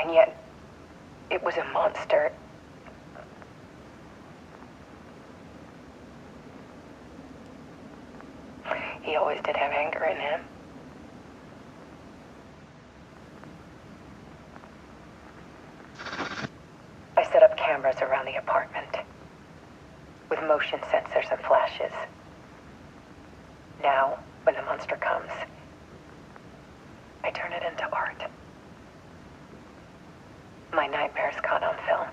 And yet, it was a monster. He always did have anger in him. I set up cameras around the apartment, with motion sensors and flashes. Now, when the monster comes, I turn it into art. My nightmares caught on film.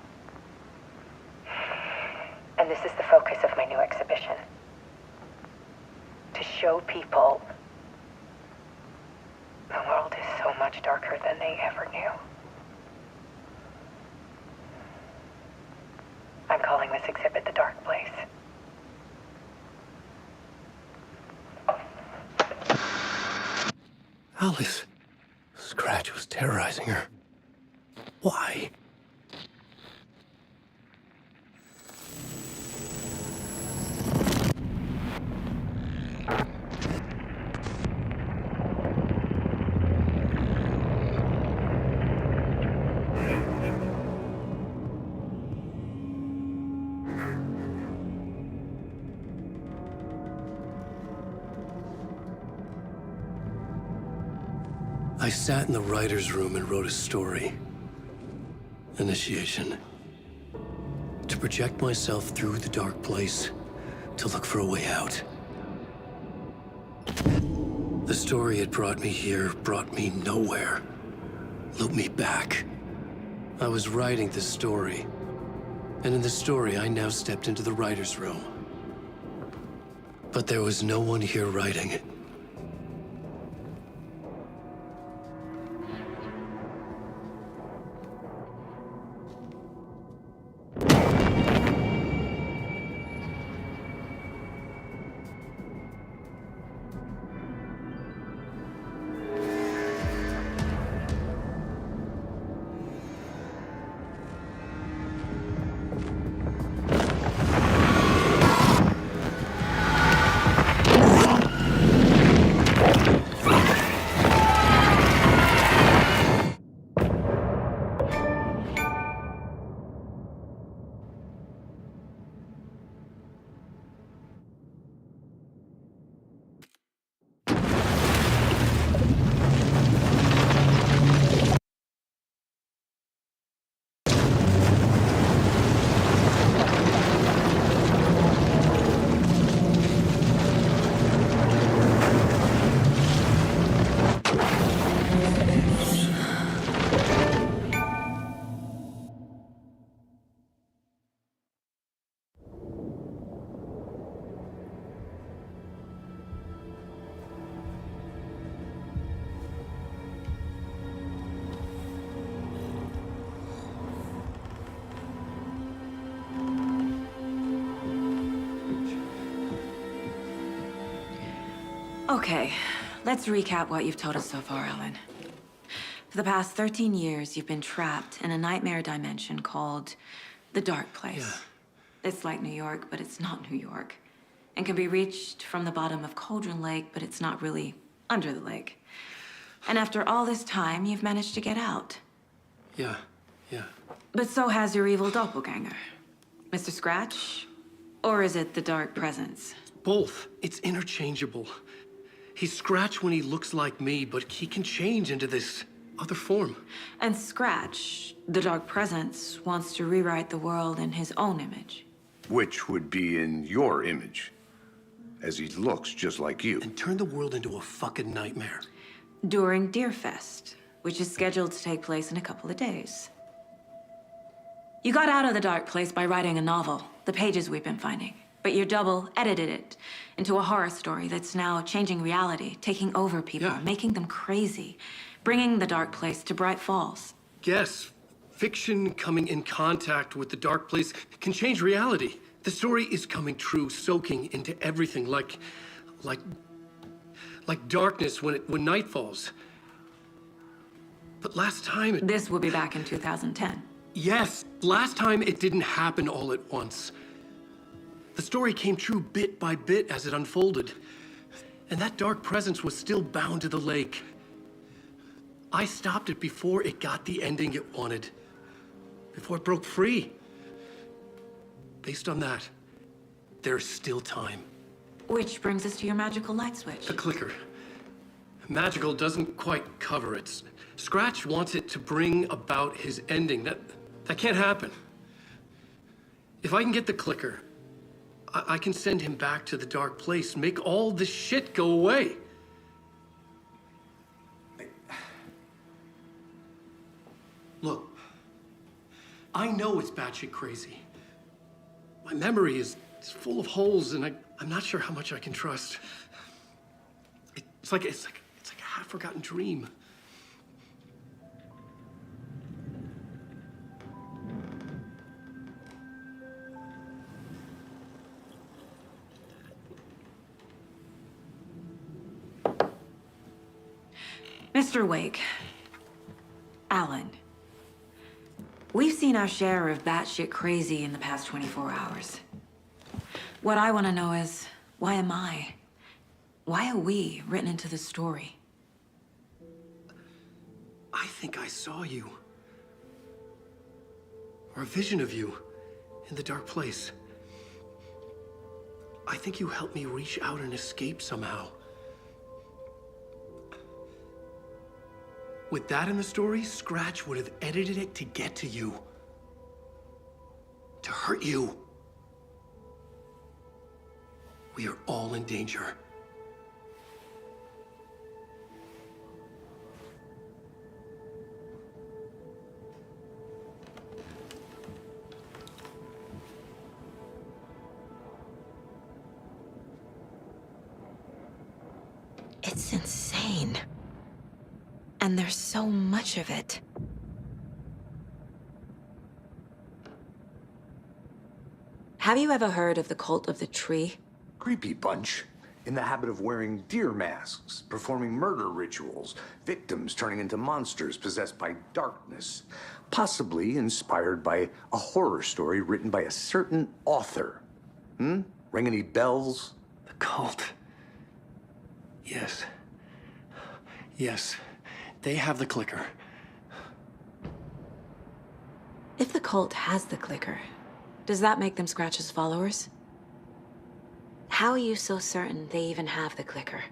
And this is the focus of my new exhibition. To show people the world is so much darker than they ever knew. I'm calling this exhibit The Dark Place. Alice. Scratch was terrorizing her. Why? I sat in the writer's room and wrote a story. Initiation. To project myself through the dark place, to look for a way out. The story had brought me here, brought me nowhere. Looped me back. I was writing the story. And in the story, I now stepped into the writer's room. But there was no one here writing it. Okay, let's recap what you've told us so far, Ellen. For the past 13 years, you've been trapped in a nightmare dimension called the Dark Place. Yeah. It's like New York, but it's not New York. And can be reached from the bottom of Cauldron Lake, but it's not really under the lake. And after all this time, you've managed to get out. Yeah. But so has your evil doppelganger. Mr. Scratch? Or is it the Dark Presence? Both. It's interchangeable. He's Scratch when he looks like me, but he can change into this other form. And Scratch, the Dark Presence, wants to rewrite the world in his own image. Which would be in your image, as he looks just like you. And turn the world into a fucking nightmare. During Deerfest, which is scheduled to take place in a couple of days. You got out of the Dark Place by writing a novel, the pages we've been finding. But your double edited it into a horror story that's now changing reality, taking over people, making them crazy, bringing the Dark Place to Bright Falls. Yes, fiction coming in contact with the Dark Place can change reality. The story is coming true, soaking into everything like darkness when night falls. But last time This will be back in 2010. Yes, last time it didn't happen all at once. The story came true bit by bit as it unfolded. And that dark presence was still bound to the lake. I stopped it before it got the ending it wanted. Before it broke free. Based on that, there's still time. Which brings us to your magical light switch. The clicker. Magical doesn't quite cover it. Scratch wants it to bring about his ending. That can't happen. If I can get the clicker, I can send him back to the dark place, make all this shit go away. Look, I know it's batshit crazy. My memory is full of holes, and I'm not sure how much I can trust. It's like a half-forgotten dream. Mr. Wake. Alan. We've seen our share of batshit crazy in the past 24 hours. What I want to know is, why am I? Why are we written into the story? I think I saw you. Or a vision of you in the dark place. I think you helped me reach out and escape somehow. With that in the story, Scratch would have edited it to get to you. To hurt you. We are all in danger. It's insane. And there's so much of it. Have you ever heard of the Cult of the Tree? Creepy bunch. In the habit of wearing deer masks, performing murder rituals, victims turning into monsters possessed by darkness. Possibly inspired by a horror story written by a certain author. Ring any bells? The cult. Yes. Yes. They have the clicker. If the cult has the clicker, does that make them Scratch's followers? How are you so certain they even have the clicker?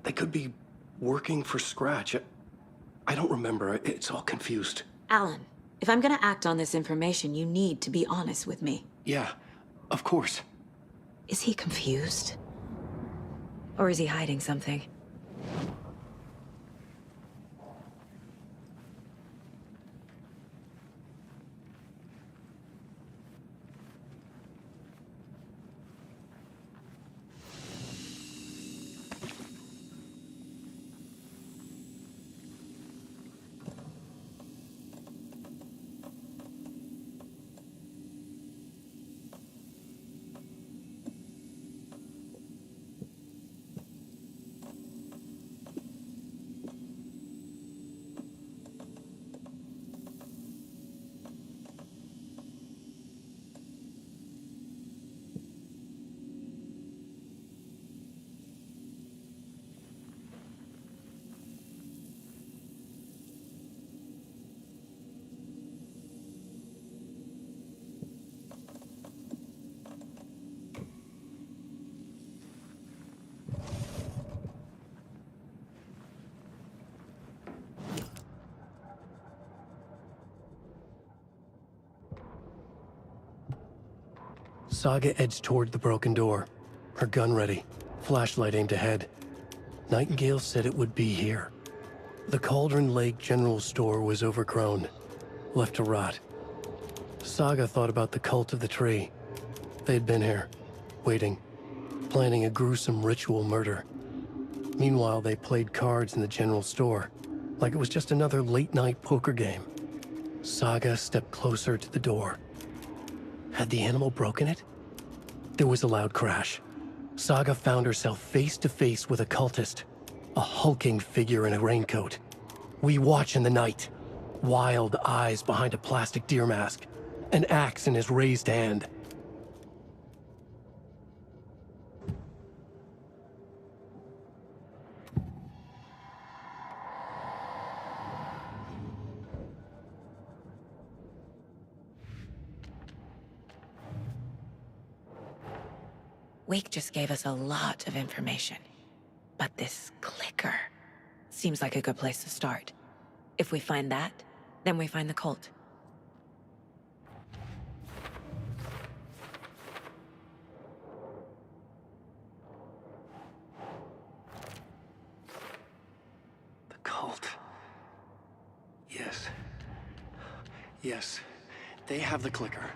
They could be working for Scratch. I don't remember. It's all confused. Alan, if I'm gonna act on this information, you need to be honest with me. Yeah, of course. Is he confused? Or is he hiding something? Saga edged toward the broken door, her gun ready, flashlight aimed ahead. Nightingale said it would be here. The Cauldron Lake General Store was overgrown, left to rot. Saga thought about the Cult of the Tree. They had been here, waiting, planning a gruesome ritual murder. Meanwhile, they played cards in the general store, like it was just another late-night poker game. Saga stepped closer to the door. Had the animal broken it? There was a loud crash. Saga found herself face to face with a cultist, a hulking figure in a raincoat. We watch in the night, wild eyes behind a plastic deer mask, an axe in his raised hand. Wake just gave us a lot of information. But this clicker seems like a good place to start. If we find that, then we find the cult. The cult. Yes. Yes. They have the clicker.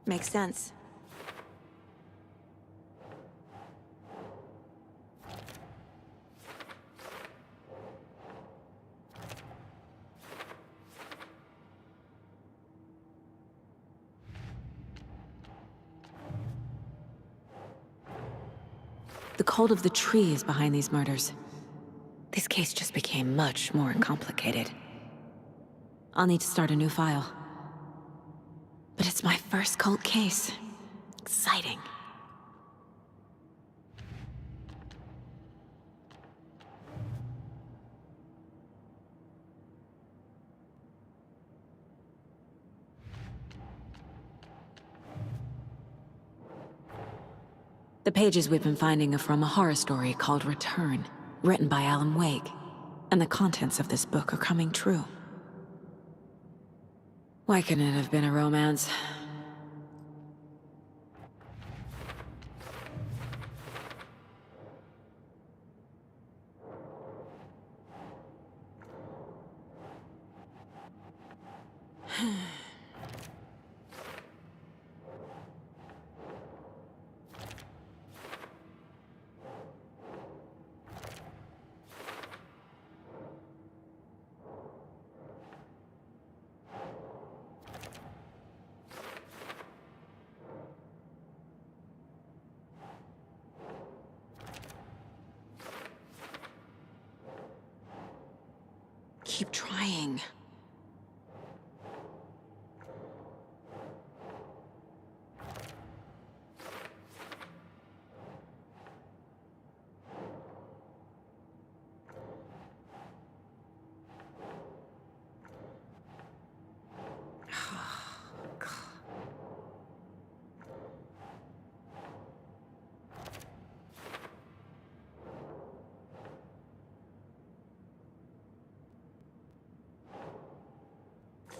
Makes sense. The cult of the tree is behind these murders. This case just became much more complicated. I'll need to start a new file. But it's my first cult case. Exciting. The pages we've been finding are from a horror story called Return, written by Alan Wake. And the contents of this book are coming true. Why couldn't it have been a romance? Keep trying.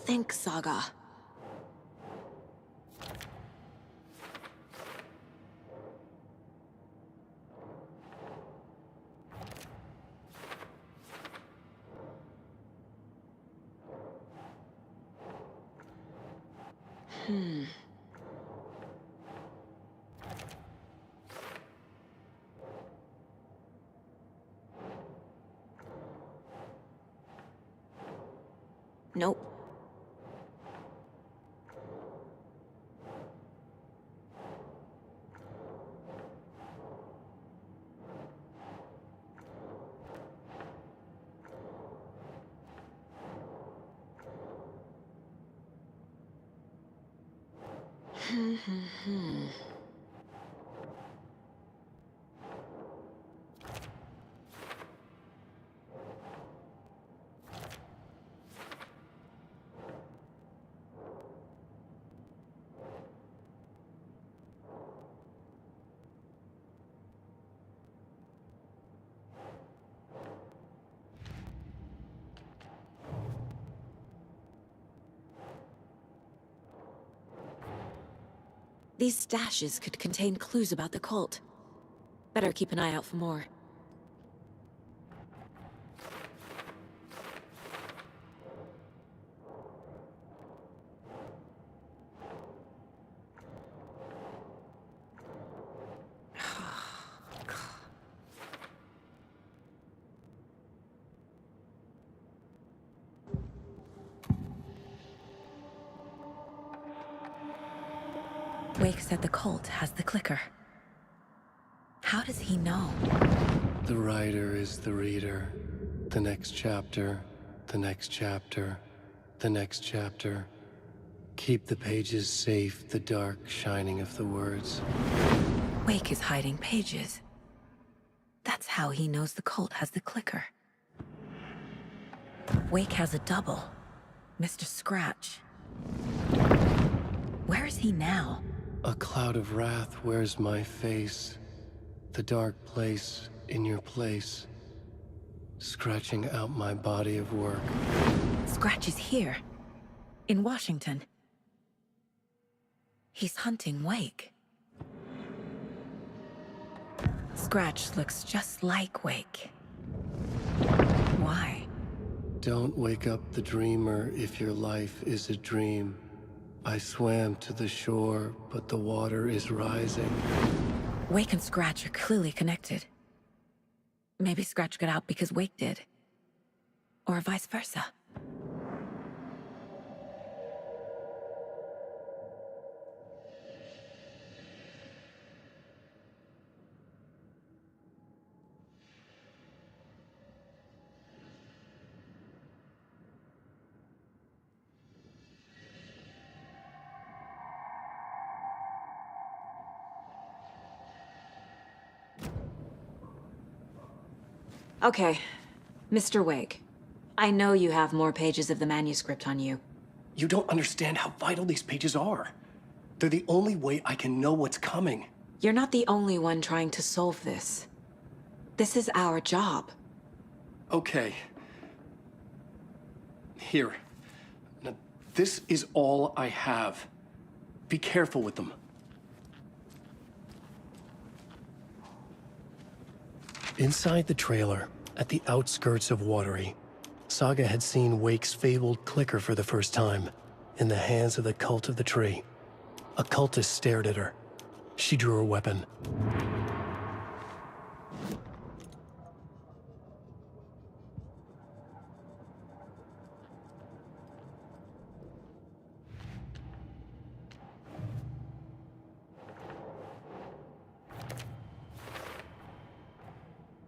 Think, Saga. Nope. These stashes could contain clues about the cult. Better keep an eye out for more. Wake said the cult has the clicker. How does he know? The writer is the reader. The next chapter, the next chapter, the next chapter. Keep the pages safe, the dark shining of the words. Wake is hiding pages. That's how he knows the cult has the clicker. Wake has a double. Mr. Scratch. Where is he now? A cloud of wrath wears my face. The dark place in your place. Scratching out my body of work. Scratch is here. In Washington. He's hunting Wake. Scratch looks just like Wake. Why? Don't wake up the dreamer if your life is a dream. I swam to the shore, but the water is rising. Wake and Scratch are clearly connected. Maybe Scratch got out because Wake did. Or vice versa. Okay, Mr. Wake. I know you have more pages of the manuscript on you. You don't understand how vital these pages are. They're the only way I can know what's coming. You're not the only one trying to solve this. This is our job. Okay. Here. Now, this is all I have. Be careful with them. Inside the trailer, at the outskirts of Watery, Saga had seen Wake's fabled clicker for the first time, in the hands of the Cult of the Tree. A cultist stared at her. She drew her weapon.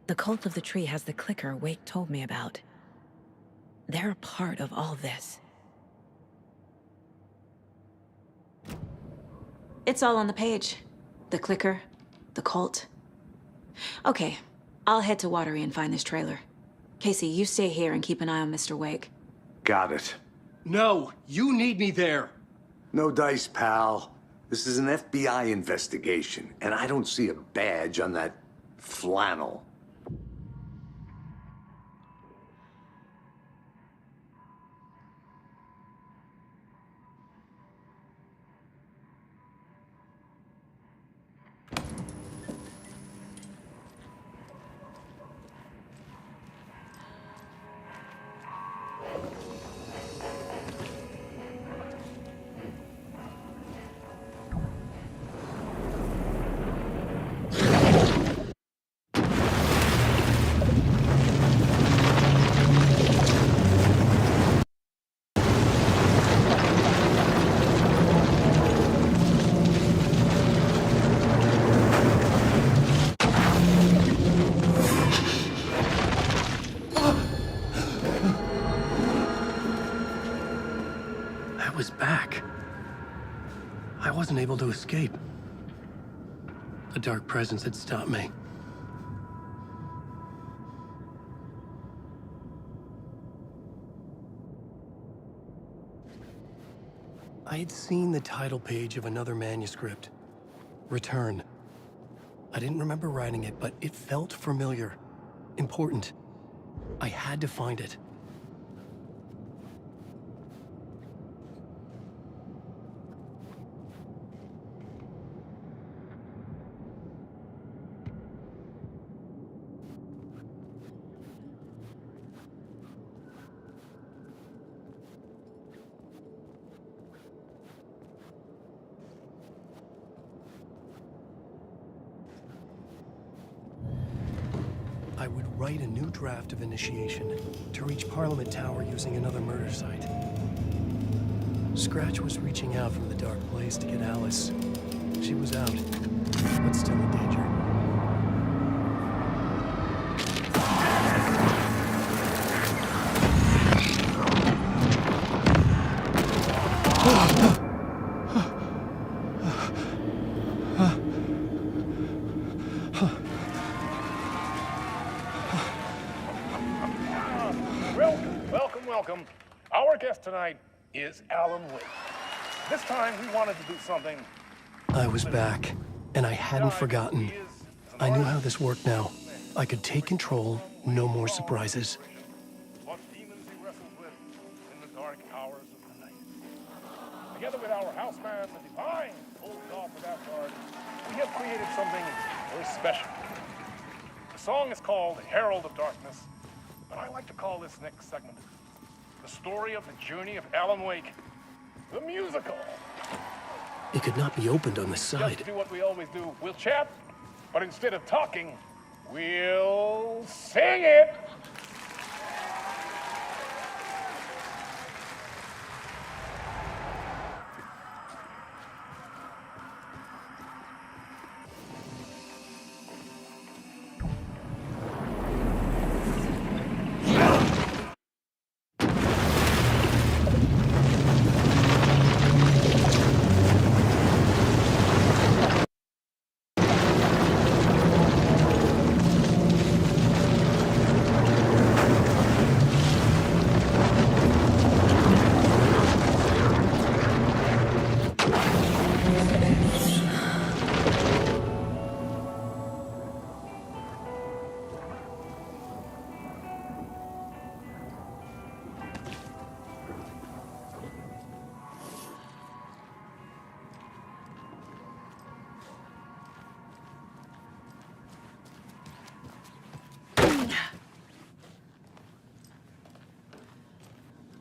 The Cult of the Tree has the clicker Wake told me about. They're a part of all this. It's all on the page. The clicker, the cult. Okay, I'll head to Watery and find this trailer. Casey, you stay here and keep an eye on Mr. Wake. Got it. No, you need me there. No dice, pal. This is an FBI investigation, and I don't see a badge on that flannel. I was back. I wasn't able to escape. A dark presence had stopped me. I had seen the title page of another manuscript. Return. I didn't remember writing it, but it felt familiar. Important. I had to find it. I would write a new draft of initiation to reach Parliament Tower using another murder site. Scratch was reaching out from the dark place to get Alice. She was out, but still in danger. Welcome. Our guest tonight is Alan Wake. This time we wanted to do something. I was back, and I hadn't forgotten. I knew how this worked now. I could take control, no more surprises. What demons he wrestles with in the dark hours of the night. Together with our houseman, the divine old god of Asgard, we have created something very special. The song is called Herald of Darkness, but I like to call this next segment the story of the journey of Alan Wake, the musical. It could not be opened on the side. Just do what we always do. We'll chat, but instead of talking, we'll sing it.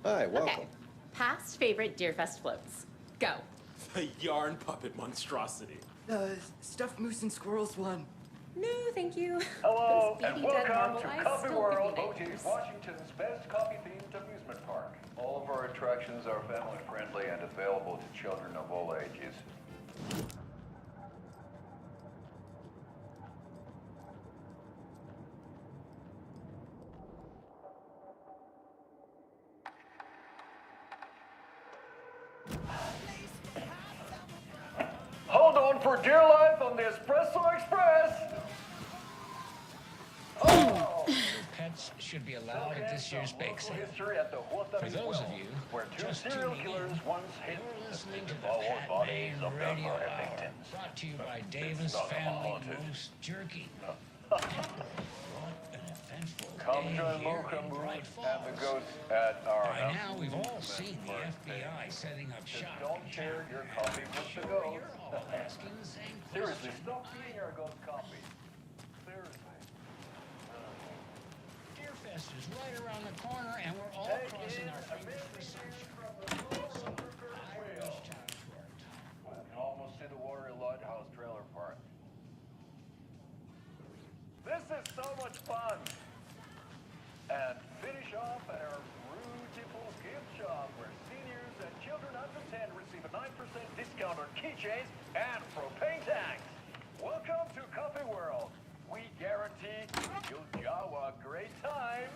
Hi, welcome. Okay. Past favorite Deerfest floats. Go. The yarn puppet monstrosity. Stuffed moose and squirrels one. No, thank you. Hello, Those and baby dead welcome to marble eyes Coffee still World, give me located nightmares. Washington's best coffee-themed amusement park. All of our attractions are family-friendly and available to children of all ages. Hold on for dear life on the Espresso Express! Oh! Pets should be allowed at this year's bake sale. History at the Huerta For those of Miguel, you where two just serial tuning killers in, once hid you're the listening to the devoured Pat bodies Maine of their Radio murder Hour, victims. brought to you by It's Davis not Family haunted. Moose Jerky. What an eventful Come day join here Mocha in Moose Bright and Falls. the ghosts at our By house. now, we've all seen the FBI setting up Just shop don't in share town. your coffee with the Sure, ghosts. you're all asking the same Seriously, question. stop eating our ghost coffee. Seriously. Deerfest is right around the corner, and we're all Take crossing in our a fingers for mini sunshine. from the Silver Curse I Wheel. reached out to our top You can almost see the Warrior Lighthouse trailer park. This is so much fun! And finish off at our beautiful gift shop where seniors and children under 10 receive a 9% discount on keychains and propane tanks. Welcome to Coffee World. We guarantee you'll have a great time.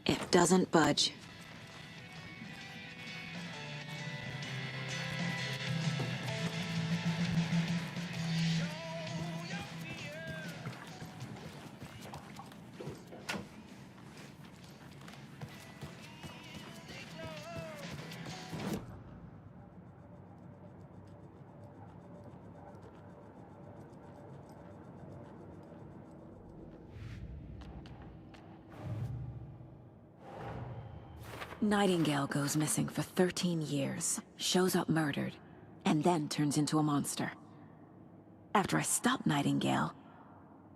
It doesn't budge. Nightingale goes missing for 13 years, shows up murdered, and then turns into a monster. After I stop Nightingale,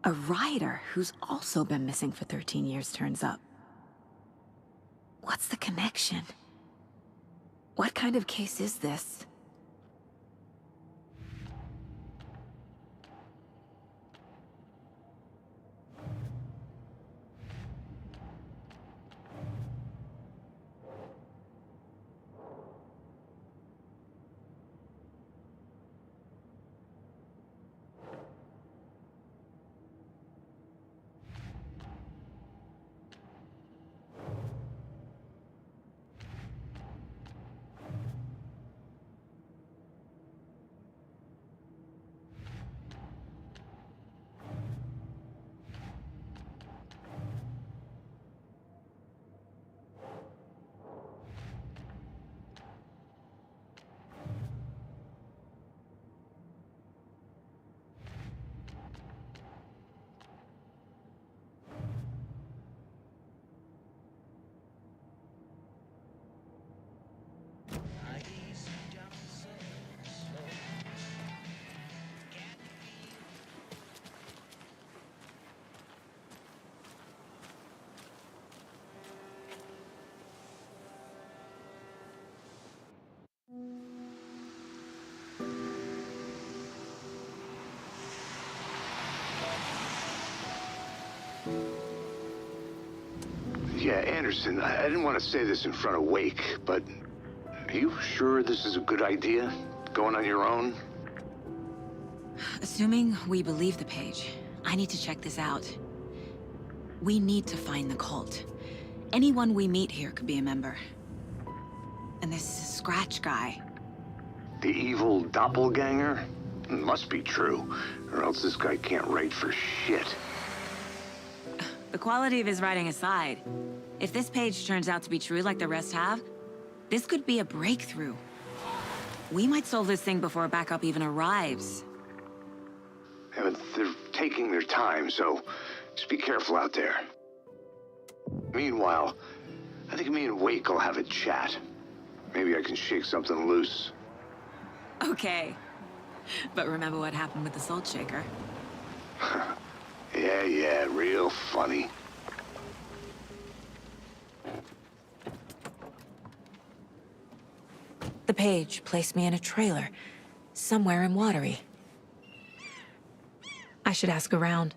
a rider who's also been missing for 13 years turns up. What's the connection? What kind of case is this? Yeah, Anderson, I didn't want to say this in front of Wake, but are you sure this is a good idea? Going on your own? Assuming we believe the page, I need to check this out. We need to find the cult. Anyone we meet here could be a member. And this Scratch guy. The evil doppelganger? Must be true, or else this guy can't write for shit. The quality of his writing aside, if this page turns out to be true like the rest have, this could be a breakthrough. We might solve this thing before backup even arrives. Yeah, but they're taking their time, so just be careful out there. Meanwhile, I think me and Wake will have a chat. Maybe I can shake something loose. Okay. But remember what happened with the Salt Shaker? Yeah, real funny. The page placed me in a trailer, somewhere in Watery. I should ask around.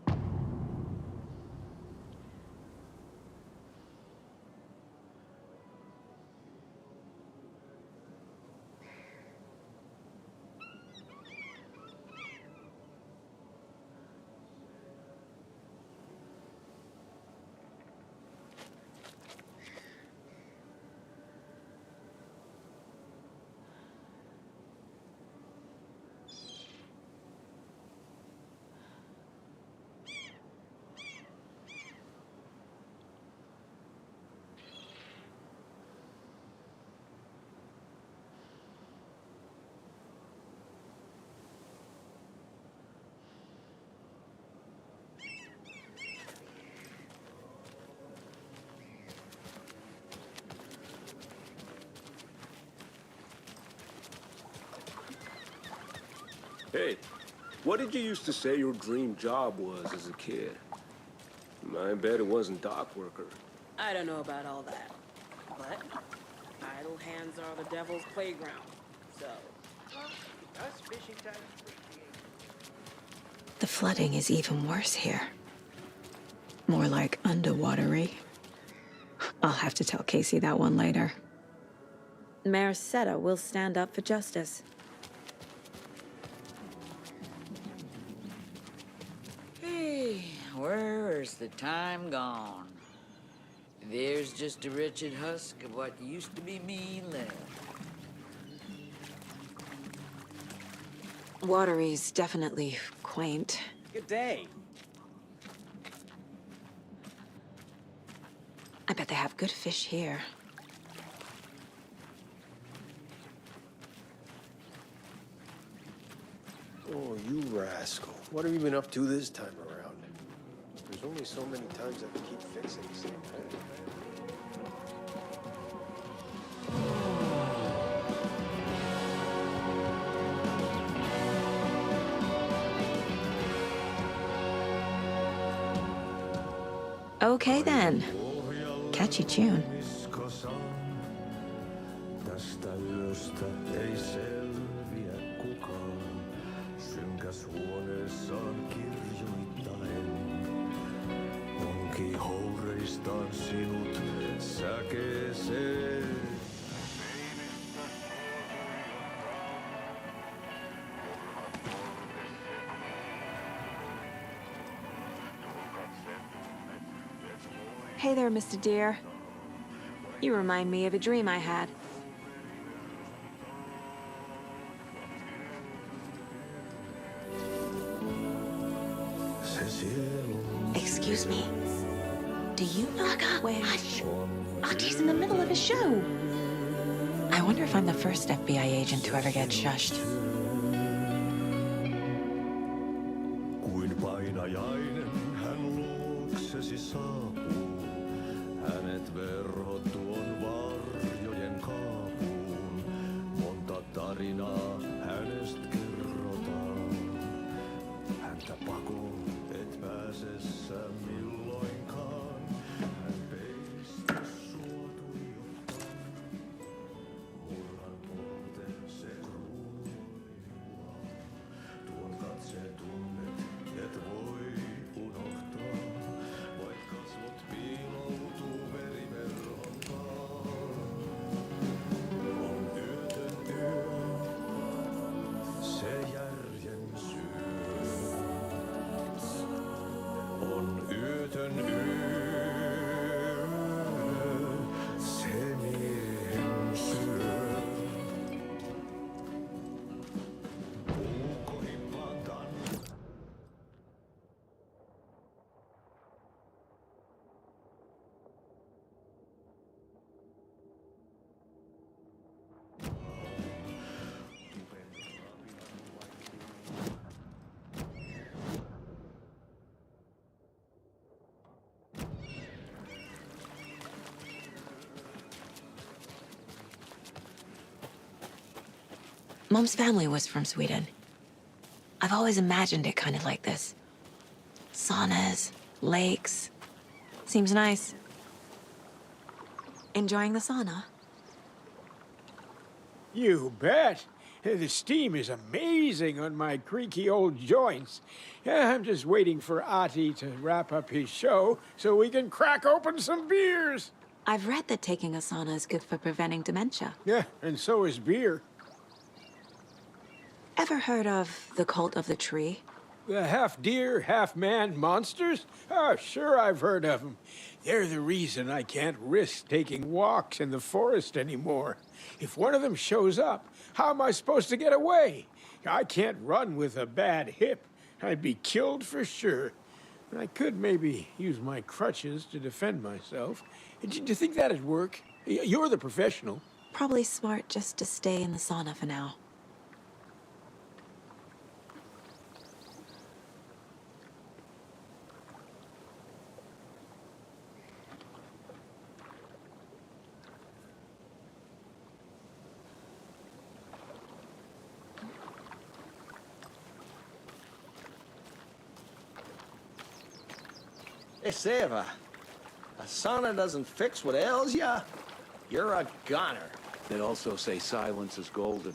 Hey, what did you used to say your dream job was as a kid? I bet it wasn't dock worker. I don't know about all that, but idle hands are the devil's playground, so... Us fishing time. The flooding is even worse here. More like underwatery. I'll have to tell Casey that one later. Mayor Seta will stand up for justice. Hey, where's the time gone? There's just a wretched husk of what used to be me left. Watery's definitely quaint. Good day. I bet they have good fish here. Oh, you rascal. What have you been up to this time around? There's only so many times I can keep fixing the same thing. Okay then. Catchy tune. Tästä yöstä ei selviä kukaan. Synkäs huoneessaan kirjoittaen. Onki houreistaan sinut säkeeseen. Hey there, Mr. Deer. You remind me of a dream I had. Excuse me. Do you know where... Hush! Archie's in the middle of a show. I wonder if I'm the first FBI agent to ever get shushed. Kuin painajainen hän luoksesi saapuu. Hänet verhot tuon varjojen kaapuun. Monta tarinaa hänestä kerrotaan. Häntä pakoon et pääse sä milloinkaan. Hän peistä sua tuijottaa. Murhan polten se kruunua. Tuon katseen tunnet et voi unohtaa. Voit kasvot piiloutuu veriverhon taa. On yötön yö, se järjen syö. On yötön yö, se miehen syö. Puukohimpaan tanne. Mom's family was from Sweden. I've always imagined it kind of like this. Saunas, lakes. Seems nice. Enjoying the sauna? You bet. The steam is amazing on my creaky old joints. I'm just waiting for Ati to wrap up his show so we can crack open some beers. I've read that taking a sauna is good for preventing dementia. Yeah, and so is beer. Ever heard of the Cult of the Tree? The half-deer, half-man monsters? Oh, sure I've heard of them. They're the reason I can't risk taking walks in the forest anymore. If one of them shows up, how am I supposed to get away? I can't run with a bad hip. I'd be killed for sure. I could maybe use my crutches to defend myself. Do you think that'd work? You're the professional. Probably smart just to stay in the sauna for now. Hey, Seva, a sauna doesn't fix what ails ya? You're a goner. They also say silence is golden.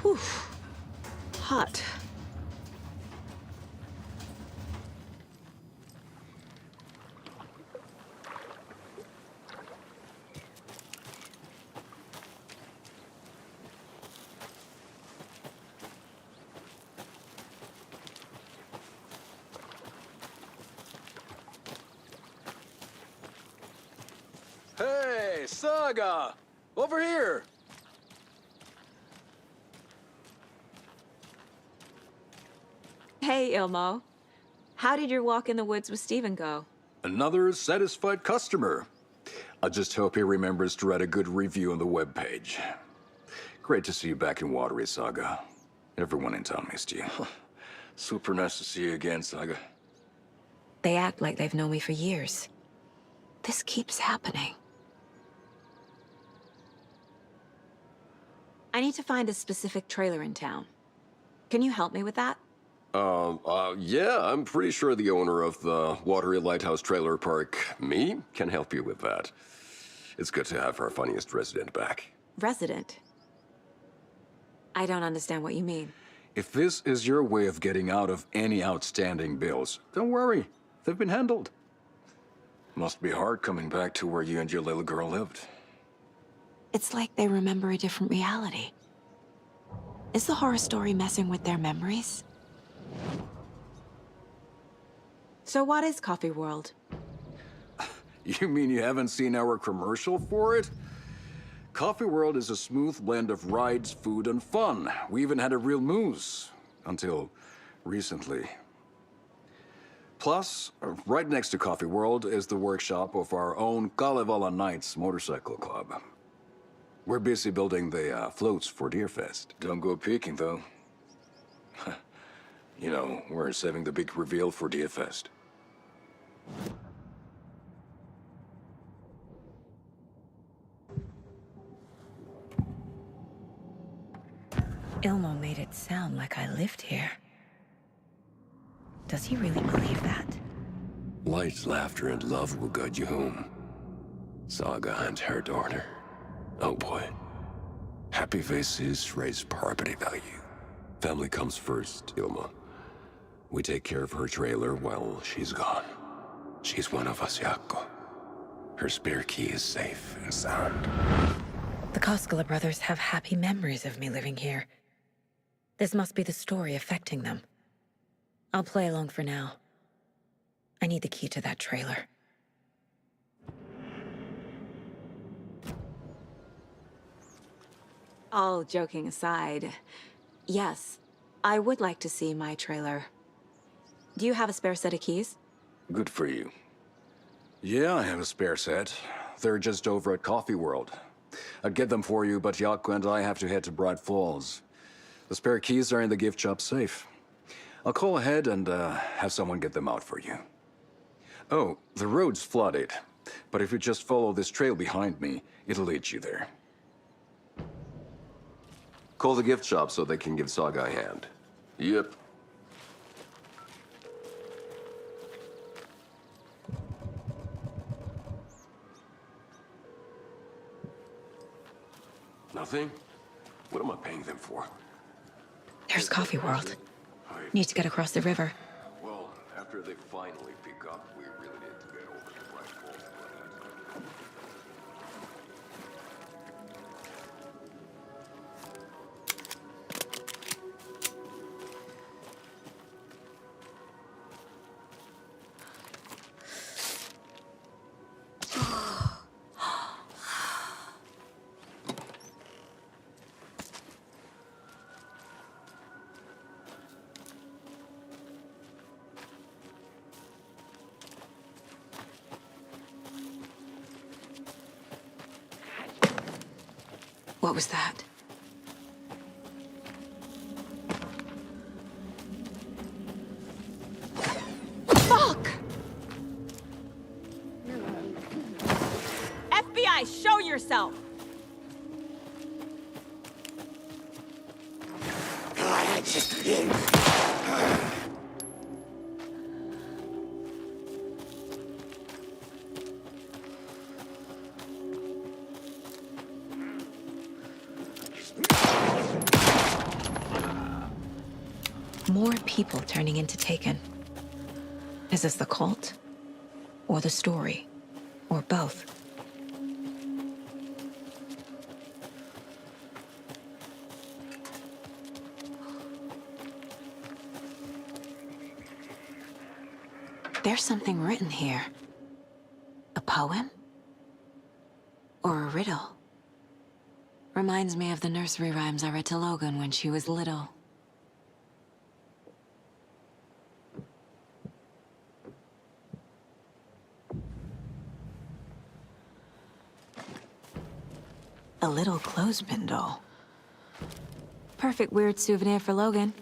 Whew. Hot. Hey, Saga! Over here! Hey, Ilmo. How did your walk in the woods with Steven go? Another satisfied customer. I just hope he remembers to write a good review on the webpage. Great to see you back in Watery, Saga. Everyone in town missed you. Super nice to see you again, Saga. They act like they've known me for years. This keeps happening. I need to find a specific trailer in town. Can you help me with that? Yeah, I'm pretty sure the owner of the Watery Lighthouse Trailer Park, me, can help you with that. It's good to have our funniest resident back. Resident? I don't understand what you mean. If this is your way of getting out of any outstanding bills, don't worry. They've been handled. Must be hard coming back to where you and your little girl lived. It's like they remember a different reality. Is the horror story messing with their memories? So what is Coffee World? You mean you haven't seen our commercial for it? Coffee World is a smooth blend of rides, food, and fun. We even had a real moose. Until recently. Plus, right next to Coffee World is the workshop of our own Kalevala Knights Motorcycle Club. We're busy building the floats for Deerfest. Don't go peeking, though. You know, we're saving the big reveal for Deerfest. Ilmo made it sound like I lived here. Does he really believe that? Light, laughter, and love will guide you home. Saga and her daughter. Oh boy. Happy faces raise property value. Family comes first, Ilma. We take care of her trailer while she's gone. She's one of us, Jaakko. Her spare key is safe and sound. The Koskela brothers have happy memories of me living here. This must be the story affecting them. I'll play along for now. I need the key to that trailer. All joking aside, yes, I would like to see my trailer. Do you have a spare set of keys? Good for you. Yeah, I have a spare set. They're just over at Coffee World. I'd get them for you, but Jaakko and I have to head to Bright Falls. The spare keys are in the gift shop safe. I'll call ahead and have someone get them out for you. Oh, the road's flooded, but if you just follow this trail behind me, it'll lead you there. Call the gift shop so they can give Saga a hand. Yep. Nothing? What am I paying them for? There's Coffee World. Need to get across the river. Well, after they finally pick up, we really need to get over to Bright Falls. What was that? Fuck! FBI, show yourself! More people turning into Taken. Is this the cult? Or the story? Or both? There's something written here. A poem? Or a riddle? Reminds me of the nursery rhymes I read to Logan when she was little. A little clothespin doll. Perfect weird souvenir for Logan.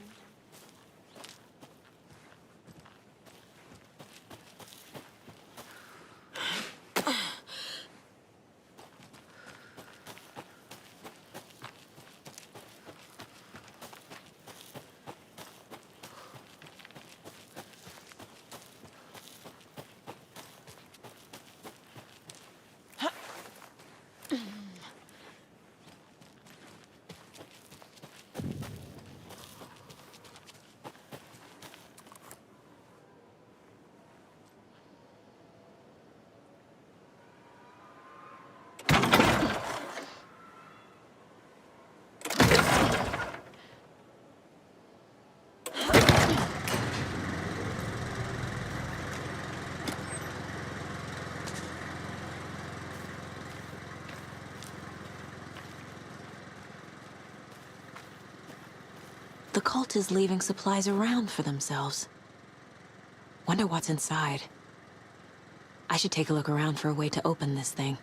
The cult is leaving supplies around for themselves. Wonder what's inside. I should take a look around for a way to open this thing.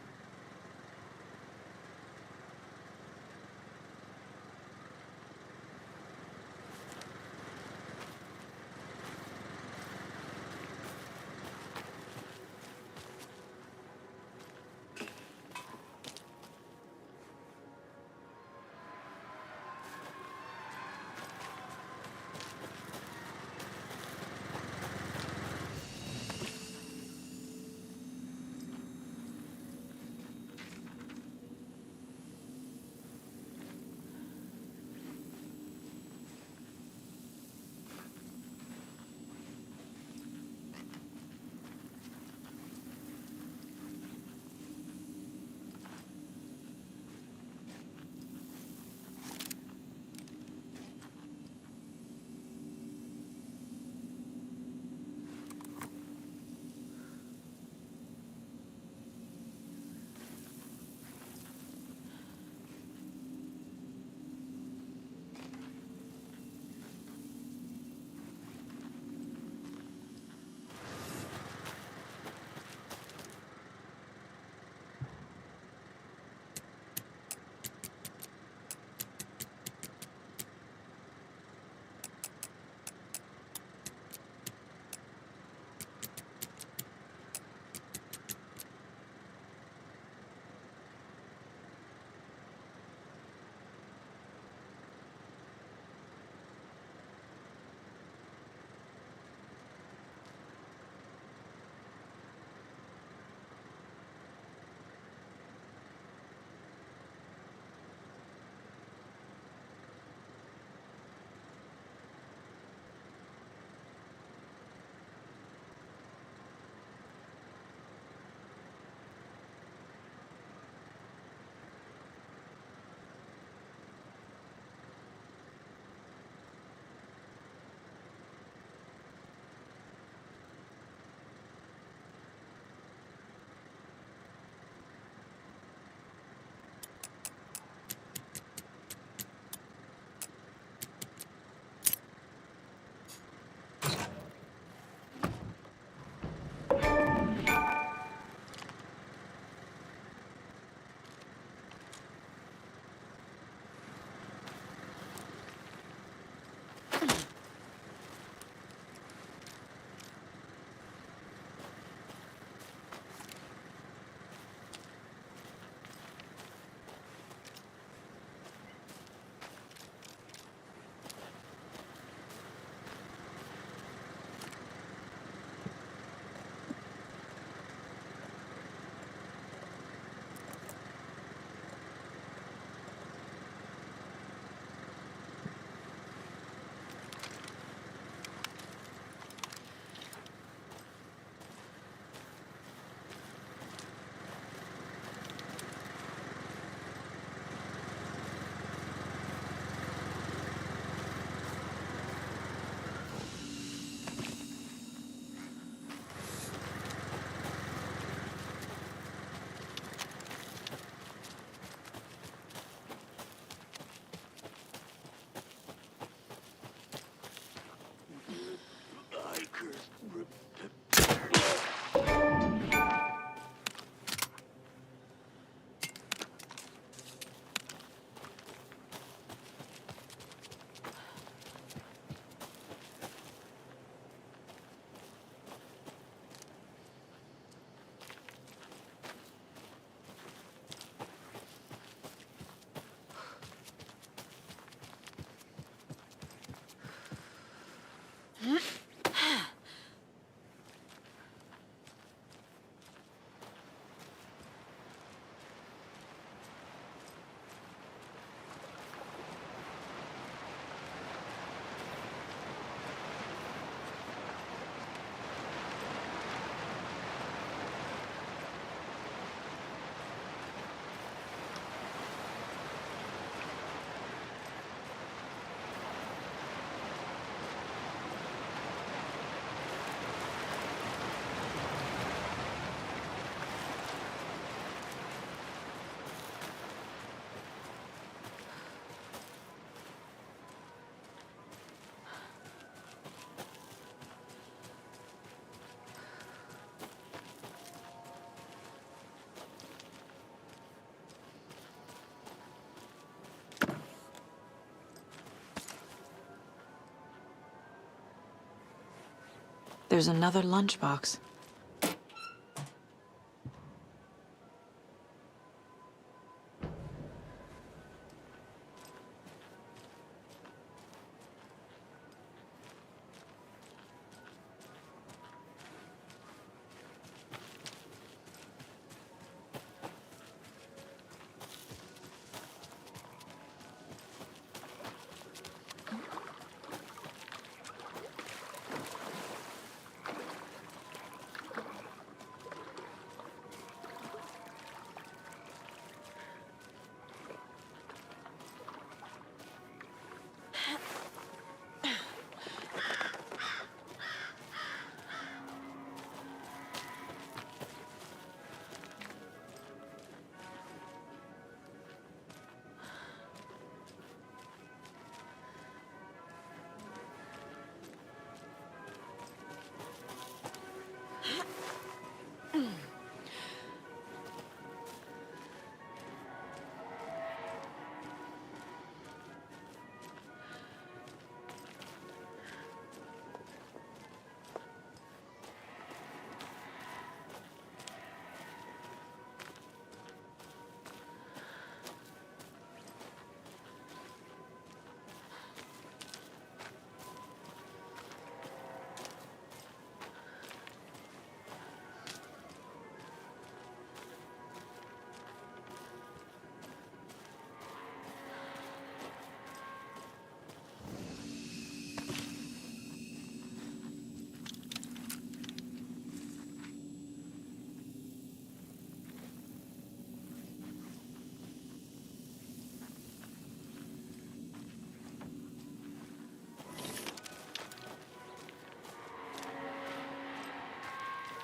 There's another lunchbox.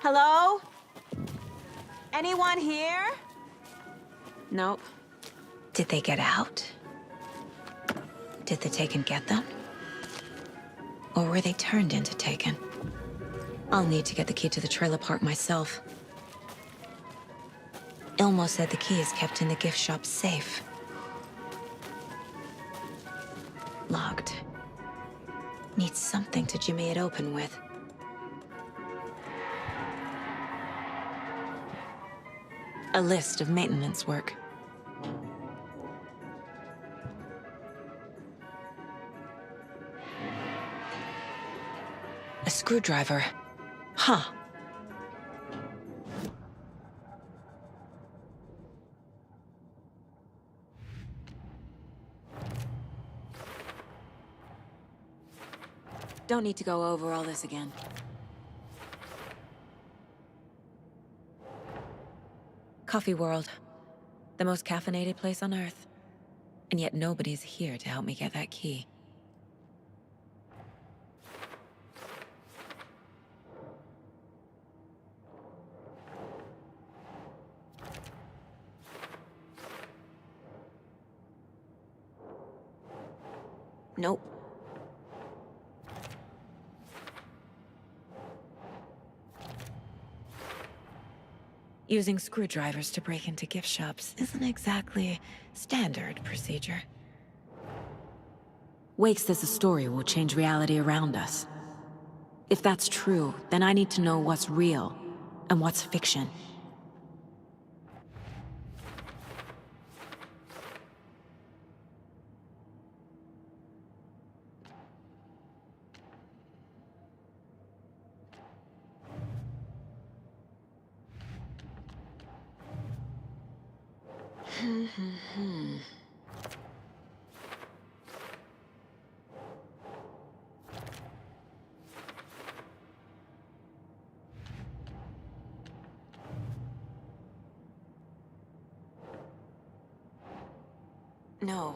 Hello? Anyone here? Nope. Did they get out? Did the Taken get them? Or were they turned into Taken? I'll need to get the key to the trailer park myself. Ilmo said the key is kept in the gift shop safe. Locked. Needs something to jimmy it open with. A list of maintenance work. A screwdriver. Huh. Don't need to go over all this again. Coffee World. The most caffeinated place on Earth. And yet nobody's here to help me get that key. Nope. Using screwdrivers to break into gift shops isn't exactly standard procedure. Wake says the story will change reality around us. If that's true, then I need to know what's real and what's fiction. No.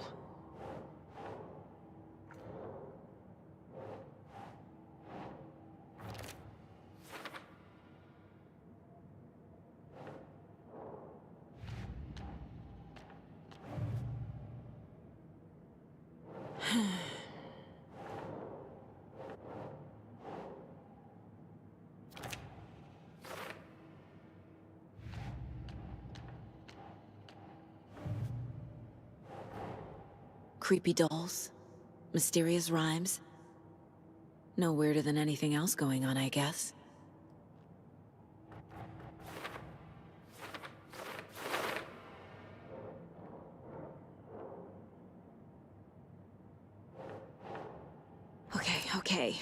Creepy dolls, mysterious rhymes. No weirder than anything else going on, I guess. Okay.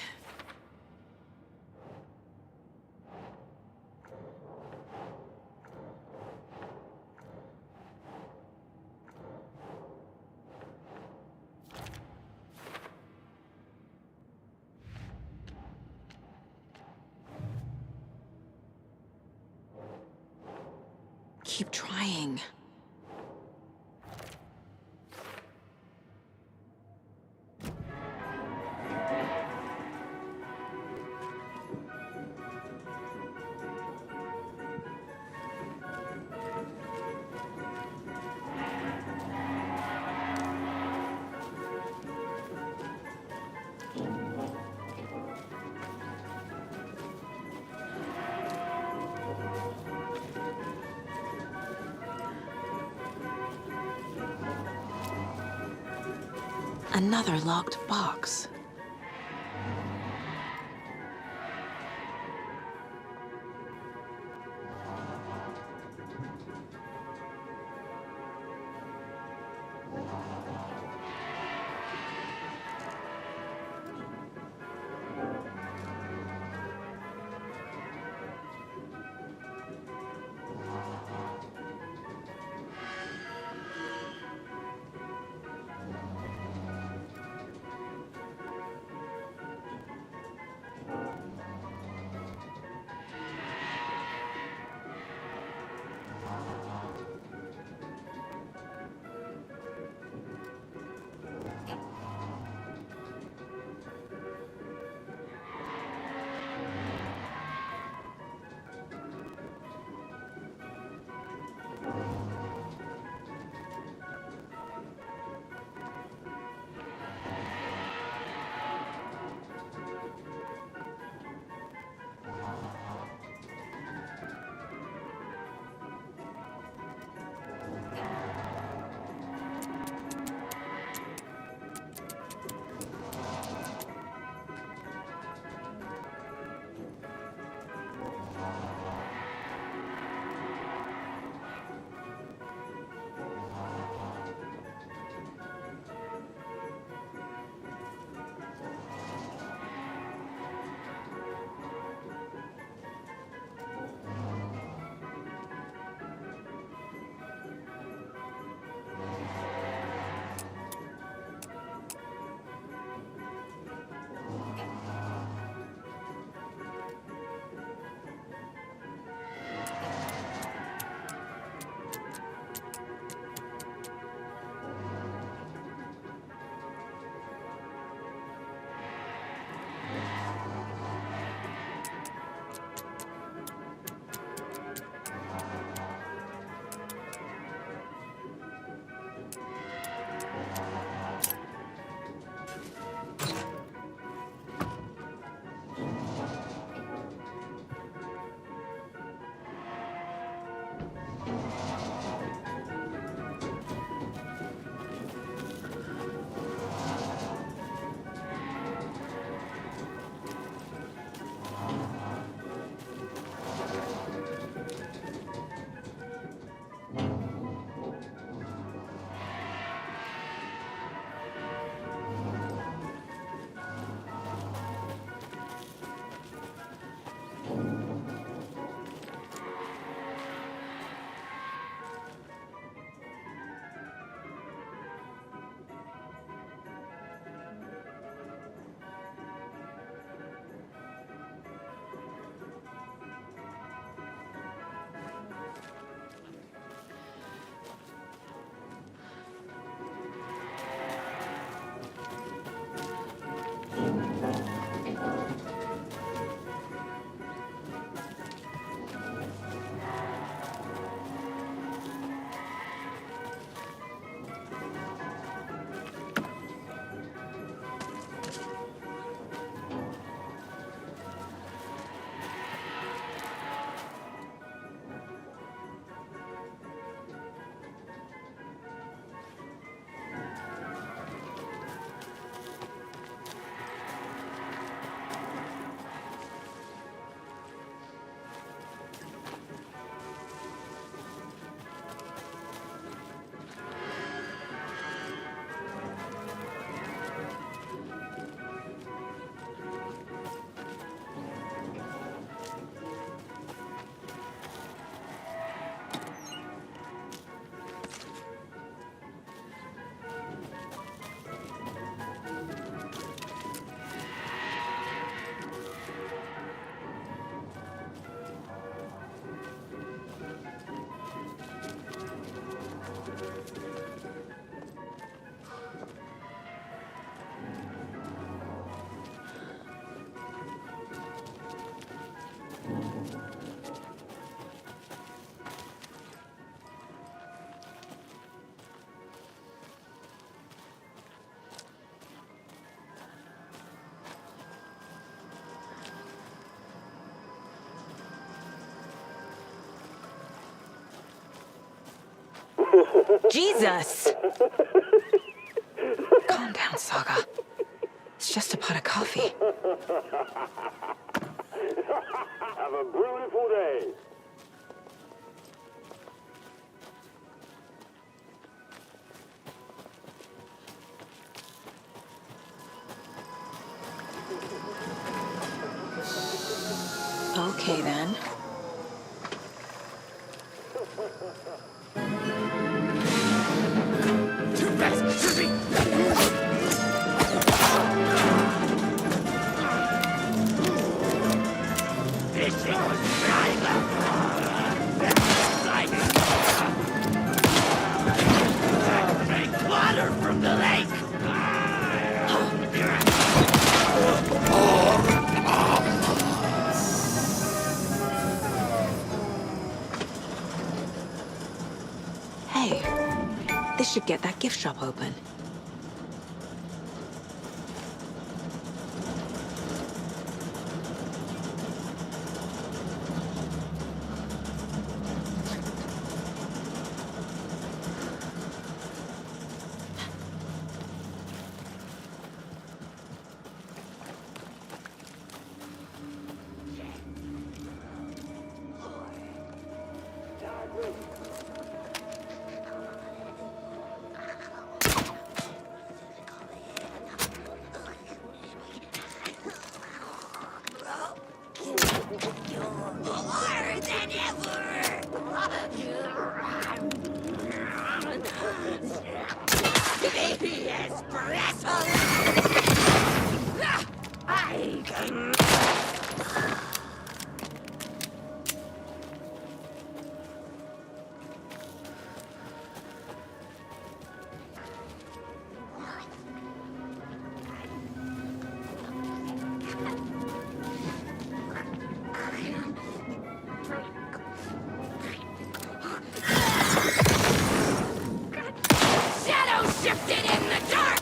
Keep trying. Another locked box. Jesus! Calm down, Saga. It's just a pot of coffee. Have a beautiful day. Okay, then. Too fast, sissy! Drink water from the lake! Hey, this should get that gift shop open. Harder than ever! Baby espresso! I can... Shadow shifted in the dark!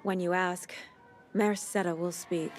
When you ask, Merceda will speak.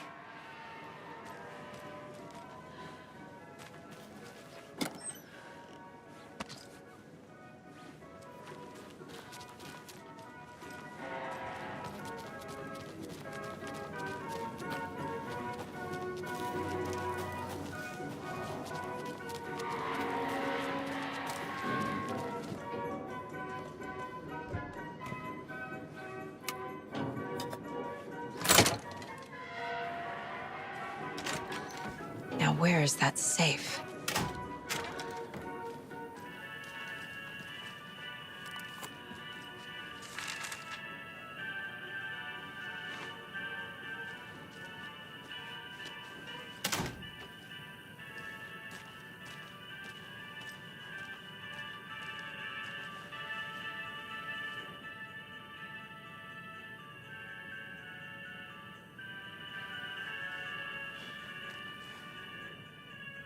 Now where is that safe?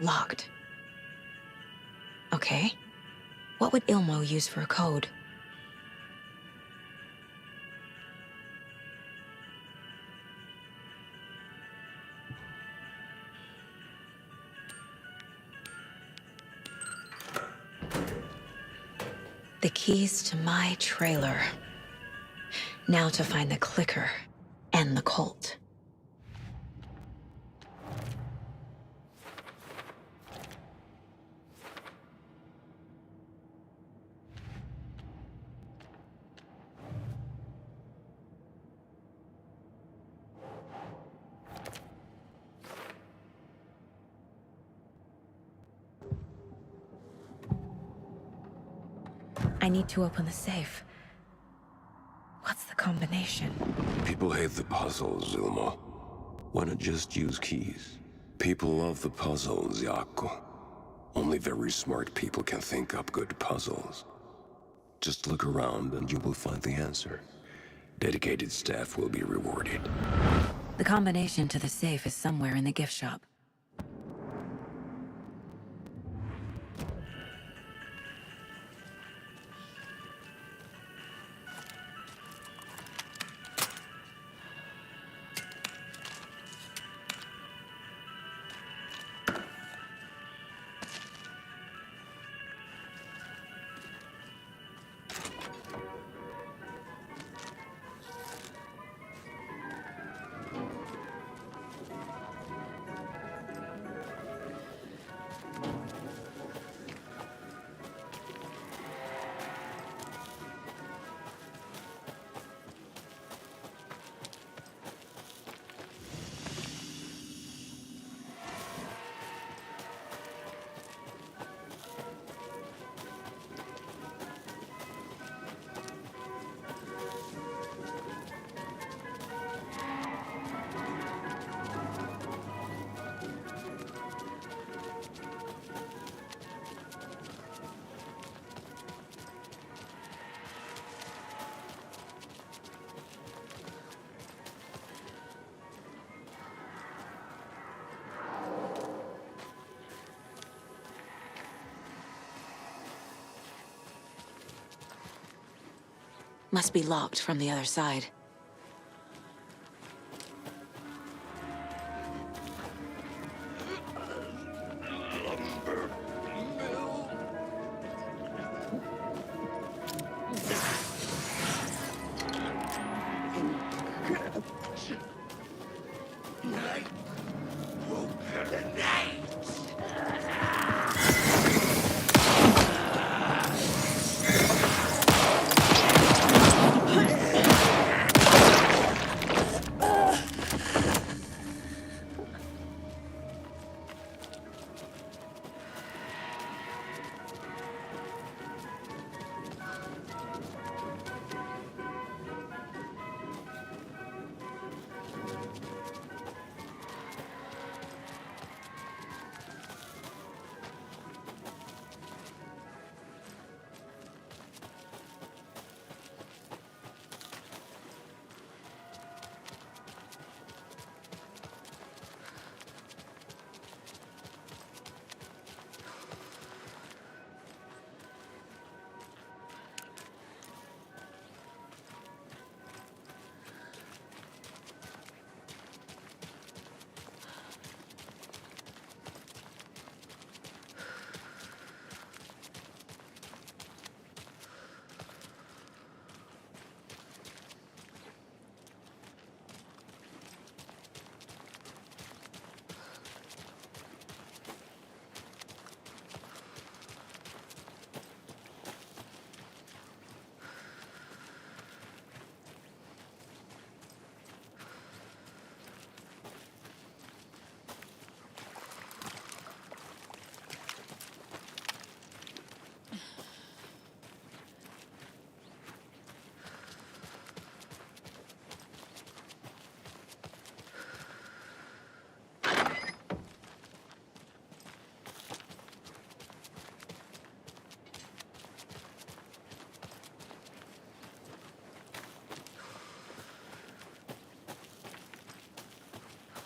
Locked. Okay. What would Ilmo use for a code? The keys to my trailer. Now to find the clicker and the Colt. I need to open the safe. What's the combination? People hate the puzzles, Ilmo. Why not just use keys? People love the puzzles, Jaakko. Only very smart people can think up good puzzles. Just look around and you will find the answer. Dedicated staff will be rewarded. The combination to the safe is somewhere in the gift shop. Must be locked from the other side.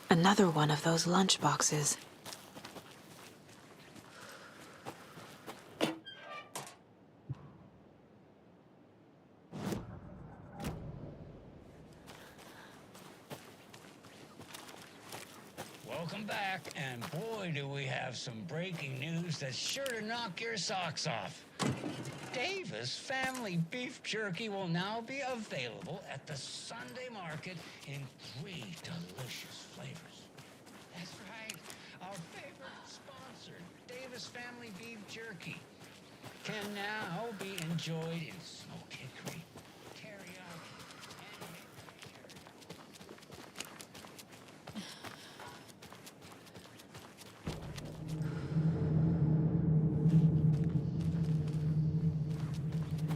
Another one of those lunch boxes. Welcome back, and boy, do we have some breaking news that's sure to knock your socks off. Davis Family Beef Jerky will now be available at the Sunday market in 3 delicious flavors. That's right, our favorite sponsor, Davis Family Beef Jerky, can now be enjoyed in smoked hickory, teriyaki, and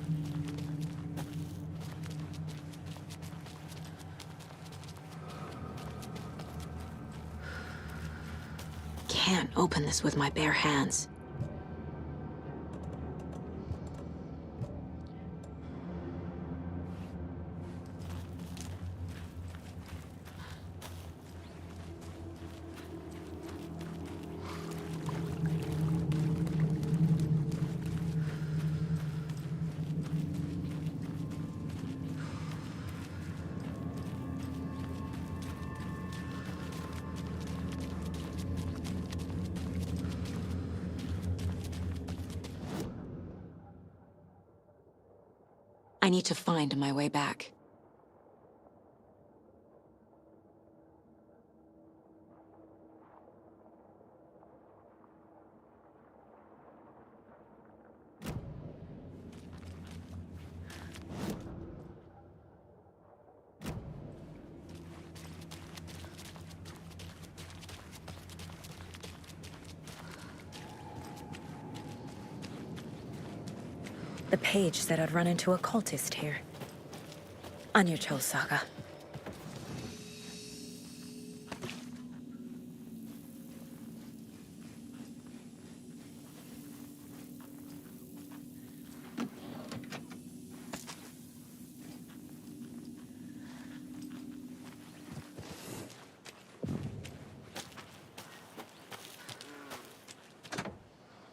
can't open this with my bare hands. I need to find my way back. The page said I'd run into a cultist here. On your toes, Saga.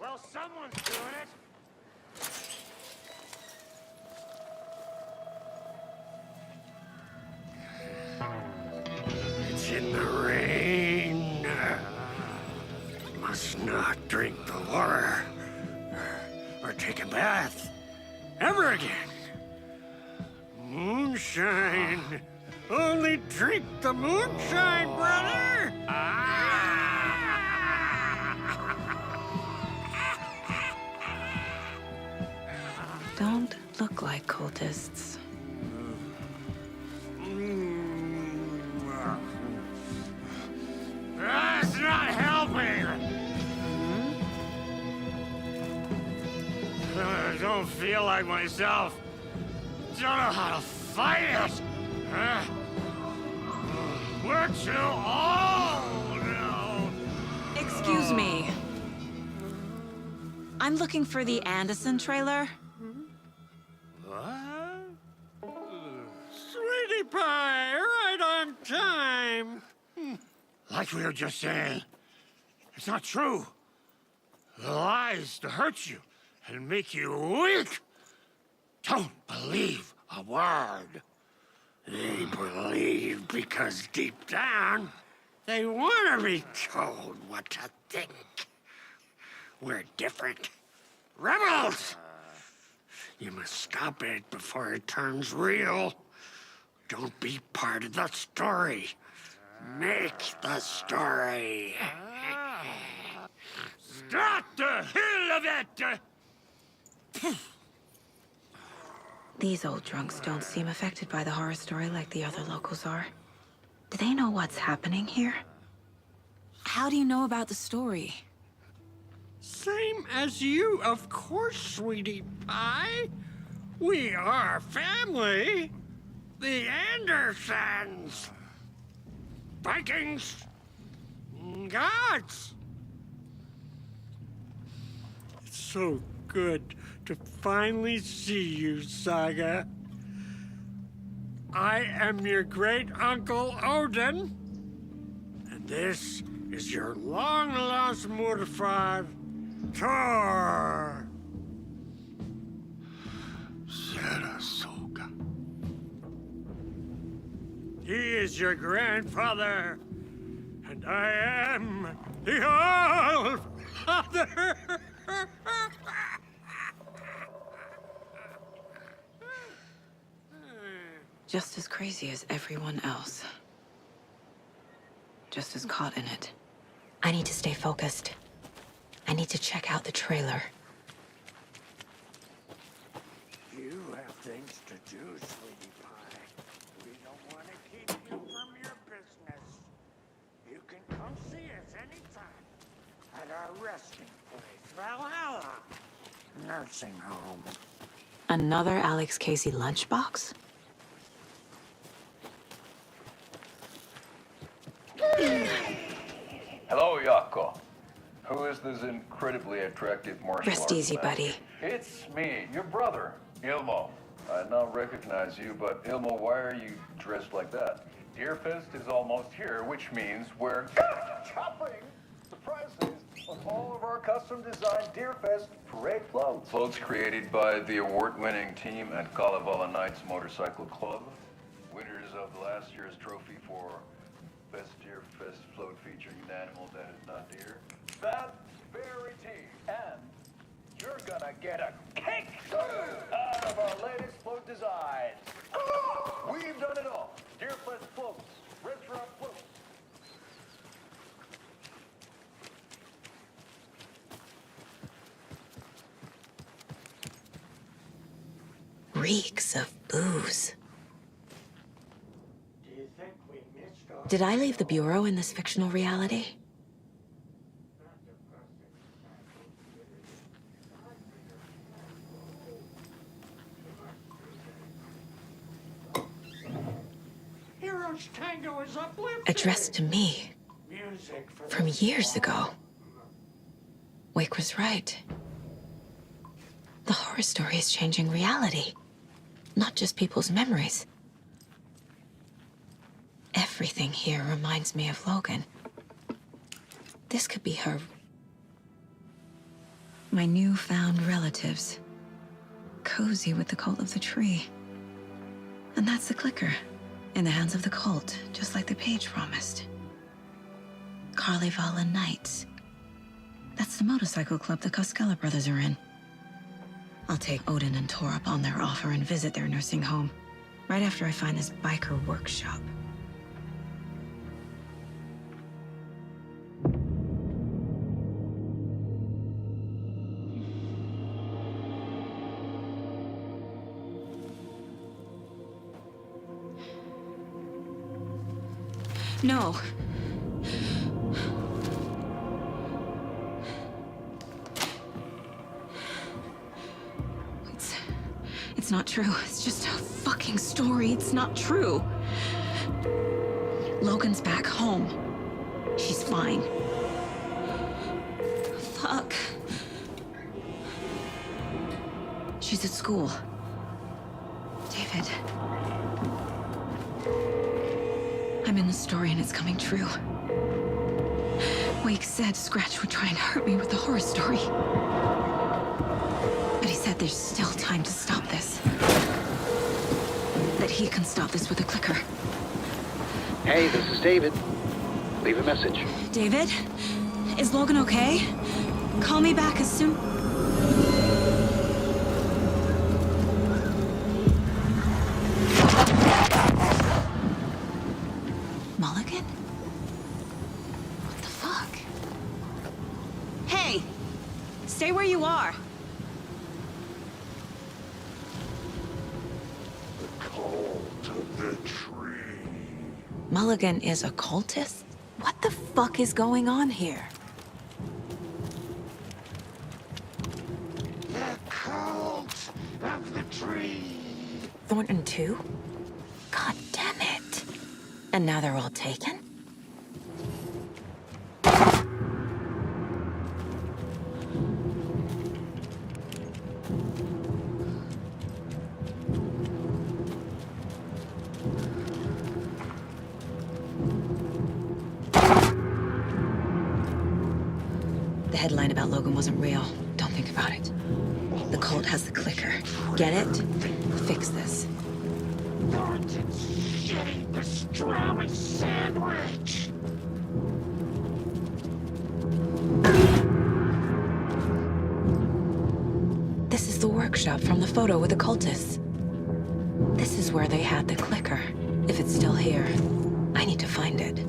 Well, someone's doing it. It's in the rain. Must not drink the water or take a bath ever again. Moonshine. Only drink the moonshine, brother. Don't look like cultists. That's not helping. I don't feel like myself. Don't know how to fight it. We're too old now. Excuse me. I'm looking for the Anderson trailer. What? Sweetie pie, right on time. Like we were just saying, it's not true. The lies to hurt you and make you weak. Don't believe a word. They believe because deep down, they want to be told what to think. We're different. Rebels! You must stop it before it turns real. Don't be part of the story. Make the story. Start the hell of it! These old drunks don't seem affected by the horror story like the other locals are. Do they know what's happening here? How do you know about the story? Same as you, of course, sweetie pie. We are family. The Andersons. Vikings. Gods. It's so good to finally see you, Saga. I am your great-uncle Odin. And this is your long-lost mortified Thor. Saratoga. He is your grandfather, and I am the All-Father. Just as crazy as everyone else. Just as caught in it. I need to stay focused. I need to check out the trailer. You have things to do, sweetie pie. We don't want to keep you from your business. You can come see us anytime at our resting place, Valhalla Nursing Home. Another Alex Casey lunchbox? Hello, Yako. notice this incredibly attractive martial Rest arts easy, master? buddy. It's me, your brother, Ilmo. I now recognize you, but Ilmo, why are you dressed like that? Deerfest is almost here, which means we're chopping the prices of all of our custom-designed Deerfest parade floats. Floats created by the award-winning team at Kalevala Knights Motorcycle Club. Winners of last year's trophy for Best Deerfest float featuring an animal that is not deer. That very team. And you're gonna get a kick out of our latest float designs. We've done it all. Deerfest floats, restaurant floats. Reeks of booze. Did I leave the Bureau in this fictional reality? Heroes Tango is uplifted. Addressed to me. Music for From years ago. Wake was right. The horror story is changing reality. Not just people's memories. Everything here reminds me of Logan. This could be her... my newfound relatives. Cozy with the cult of the tree. And that's the clicker. In the hands of the cult, just like the page promised. Kalevala Knights. That's the motorcycle club the Koskela brothers are in. I'll take Odin and Tor up on their offer and visit their nursing home. Right after I find this biker workshop. No. It's not true. It's just a fucking story. It's not true. Logan's back home. She's fine. Fuck. She's at school. David. I'm in the story and it's coming true. Wake said Scratch would try and hurt me with the horror story. But he said there's still time to stop this. That he can stop this with a clicker. Hey, this is David. Leave a message. David? Is Logan okay? Call me back as soon... Mulligan? What the fuck? Hey! Stay where you are! Mulligan is a cultist? What the fuck is going on here? the cult of the tree. Thornton too? God damn it. And now they're all taken? The headline about Logan wasn't real. Don't think about it. The cult has the clicker. Get it? Fix this. Thornton's shitty pastrami sandwich. This is the workshop from the photo with the cultists. This is where they had the clicker. If it's still here, I need to find it.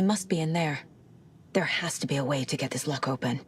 They must be in there. There has to be a way to get this lock open.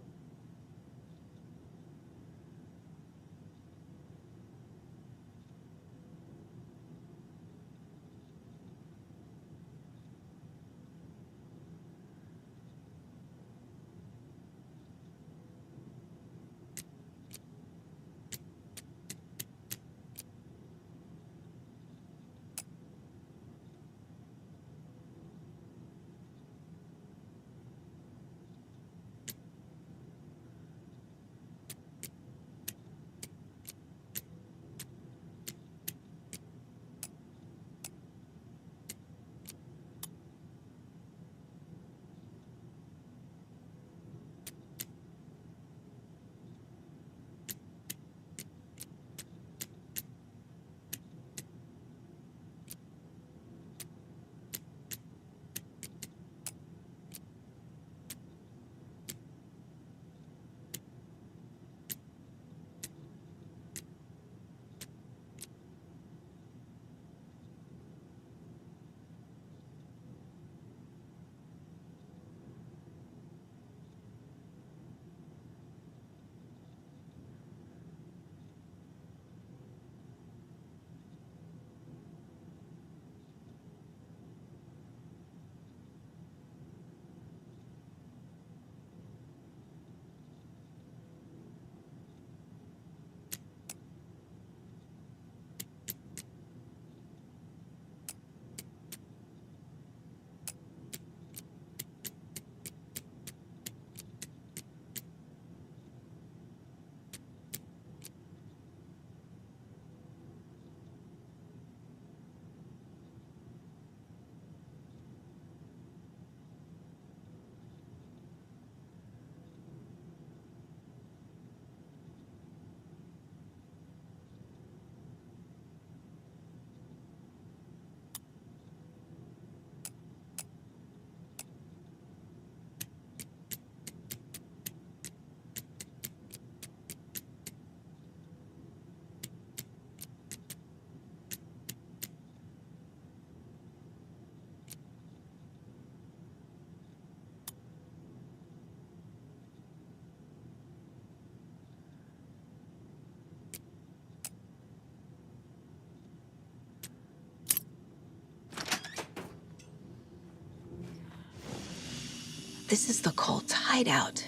This is the cult's hideout.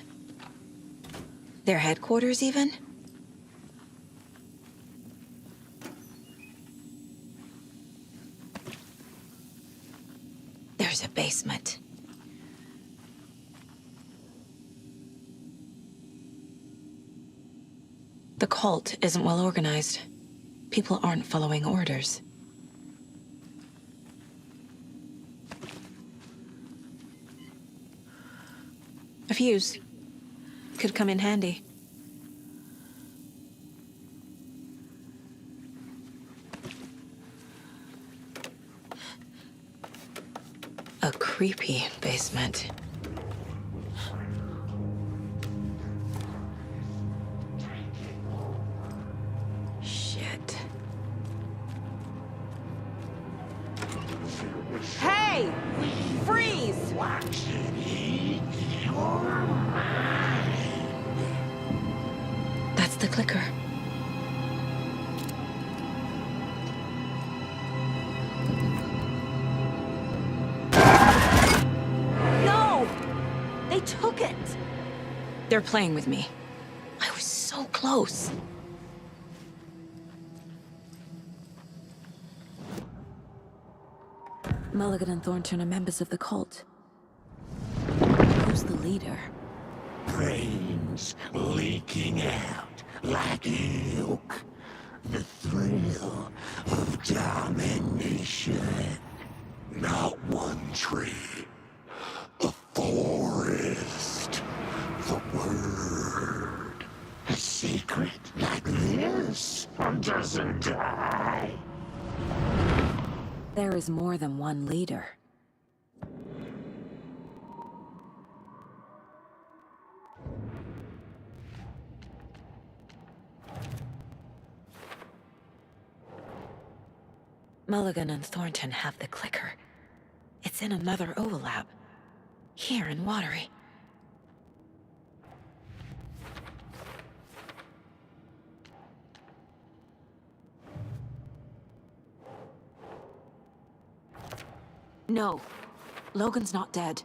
Their headquarters, even? There's a basement. The cult isn't well organized. People aren't following orders. A fuse. Could come in handy. A creepy basement. Shit. Hey! Freeze! That's the clicker. No! They took it! They're playing with me. I was so close. Mulligan and Thornton are members of the cult. Who's the leader? Brains leaking out like milk. The thrill of domination. Not one tree. A forest. The word. A secret like this doesn't die. There is more than one leader. Mulligan and Thornton have the clicker. It's in another overlap. Here in Watery. No. Logan's not dead.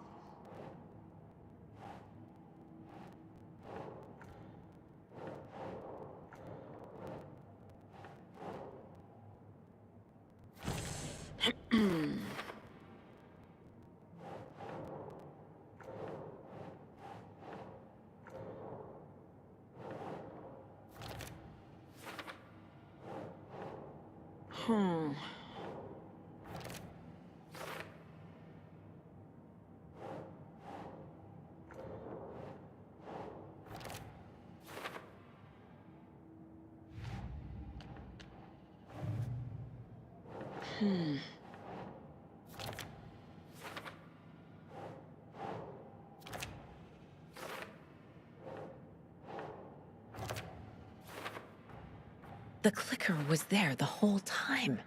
The clicker was there the whole time.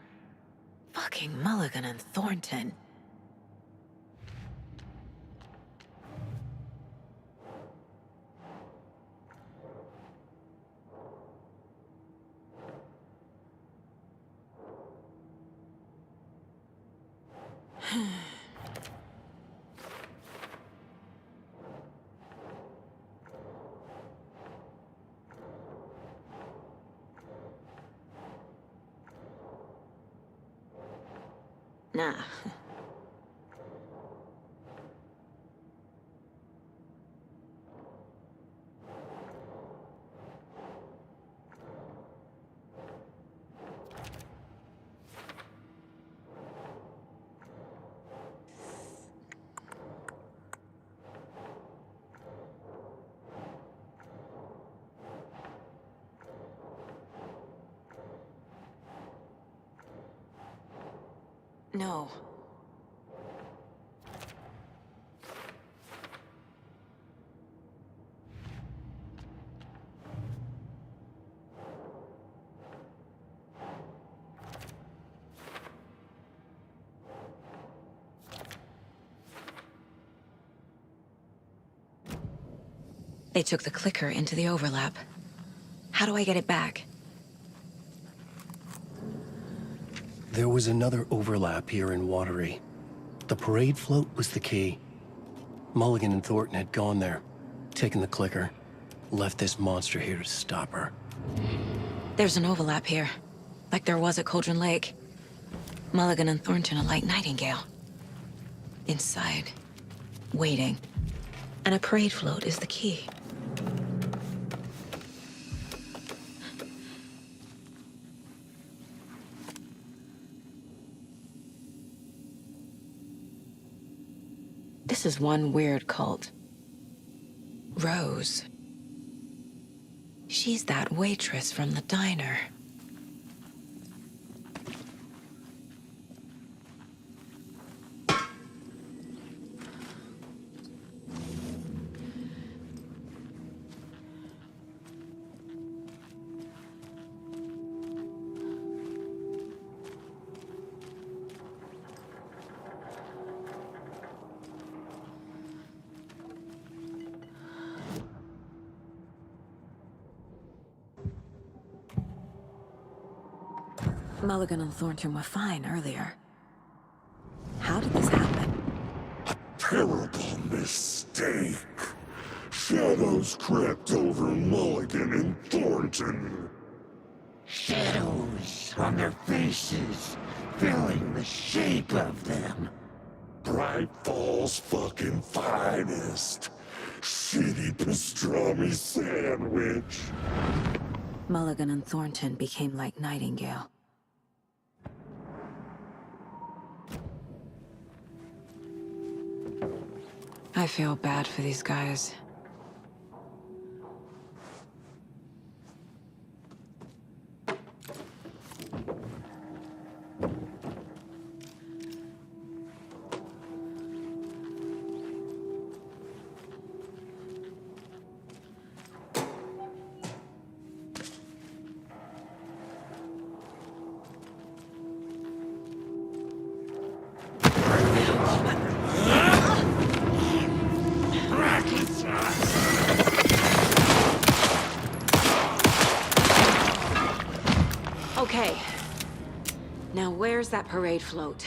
Fucking Mulligan and Thornton. Nah. No. They took the clicker into the overlap. How do I get it back? There was another overlap here in Watery. The parade float was the key. Mulligan and Thornton had gone there, taken the clicker, left this monster here to stop her. There's an overlap here, like there was at Cauldron Lake. Mulligan and Thornton are like Nightingale. Inside, waiting. And a parade float is the key. This is one weird cult. Rose. She's that waitress from the diner. Mulligan and Thornton were fine earlier. How did this happen? Terrible mistake. Shadows crept over Mulligan and Thornton. Shadows on their faces, filling the shape of them. Bright Falls fucking finest. Shitty pastrami sandwich. Mulligan and Thornton became like Nightingale. I feel bad for these guys. Where's that parade float?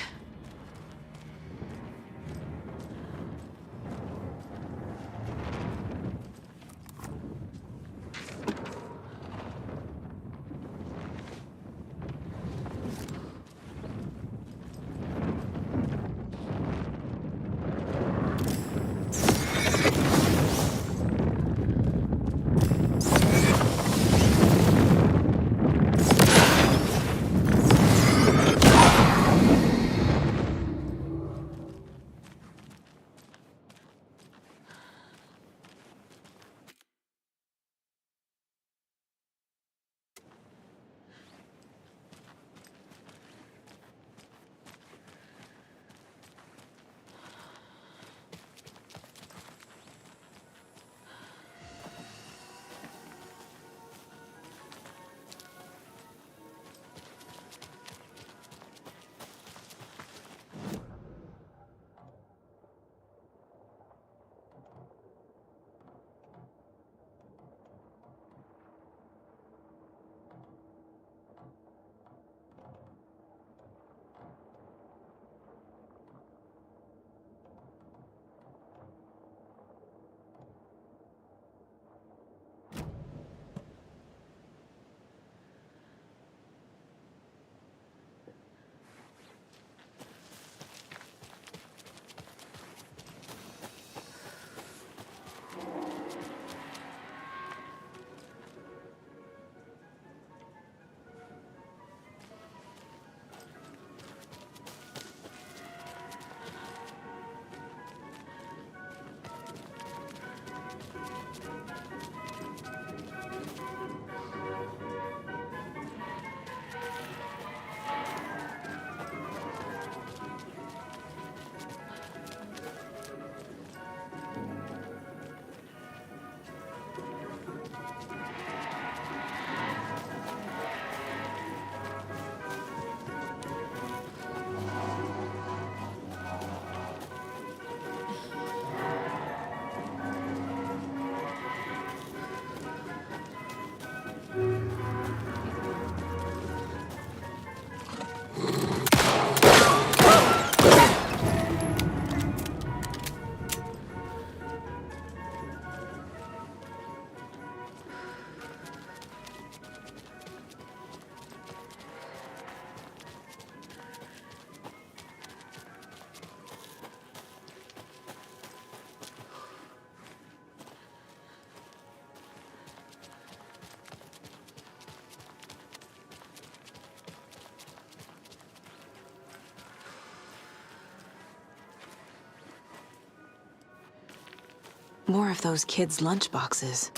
More of those kids' lunchboxes.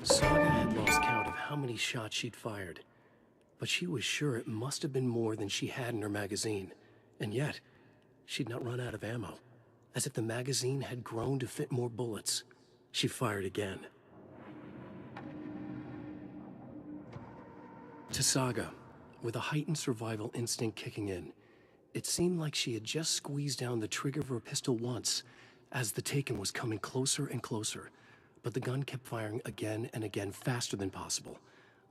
Saga had lost count of how many shots she'd fired, but she was sure it must have been more than she had in her magazine. And yet, she'd not run out of ammo. As if the magazine had grown to fit more bullets. She fired again. To Saga, with a heightened survival instinct kicking in, it seemed like she had just squeezed down the trigger of her pistol once, as the Taken was coming closer and closer. But the gun kept firing again and again faster than possible,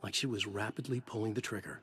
like she was rapidly pulling the trigger.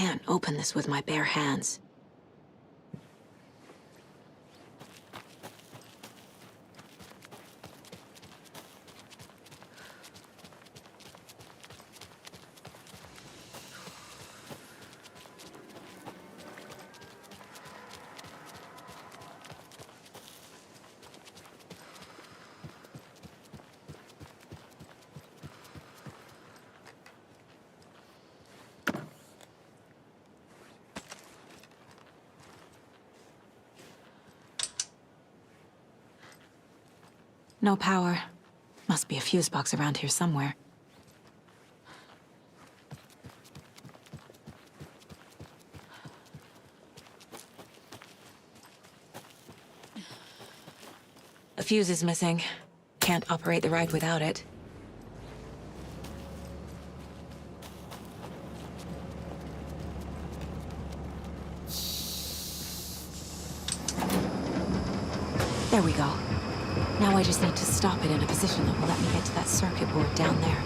can't open this with my bare hands. No power. Must be a fuse box around here somewhere. A fuse is missing. Can't operate the ride without it. There we go. Now I just need to stop it in a position that will let me get to that circuit board down there.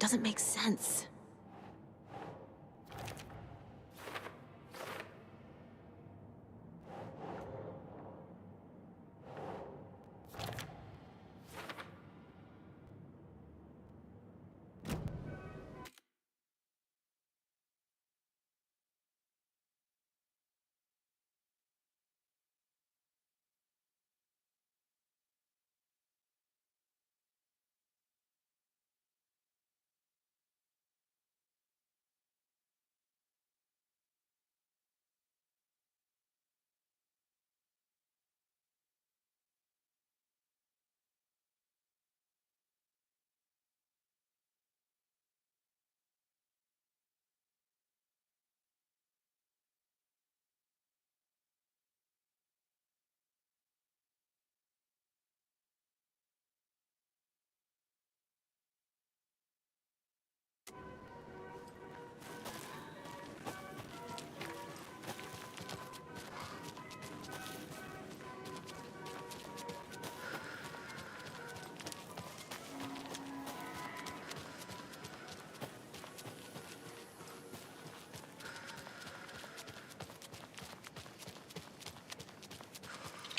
doesn't make sense.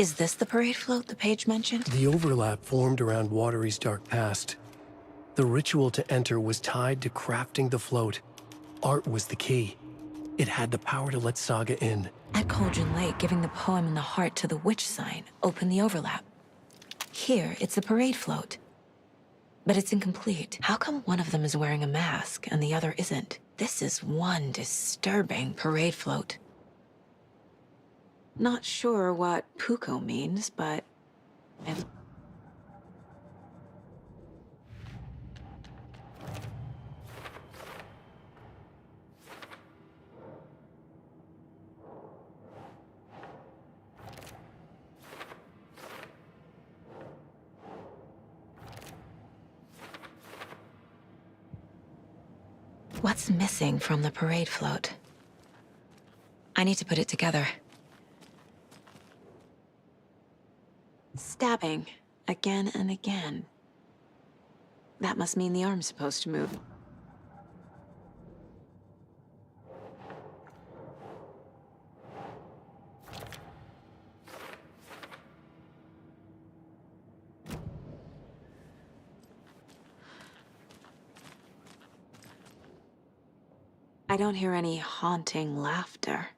Is this the parade float the page mentioned? The overlap formed around Watery's dark past. The ritual to enter was tied to crafting the float. Art was the key. It had the power to let Saga in. At Cauldron Lake, giving the poem and the heart to the witch sign opened the overlap. Here, it's the parade float. But it's incomplete. How come one of them is wearing a mask and the other isn't? This is one disturbing parade float. Not sure what Puko means, but... What's missing from the parade float? I need to put it together. Stabbing, again and again. That must mean the arm's supposed to move. I don't hear any haunting laughter.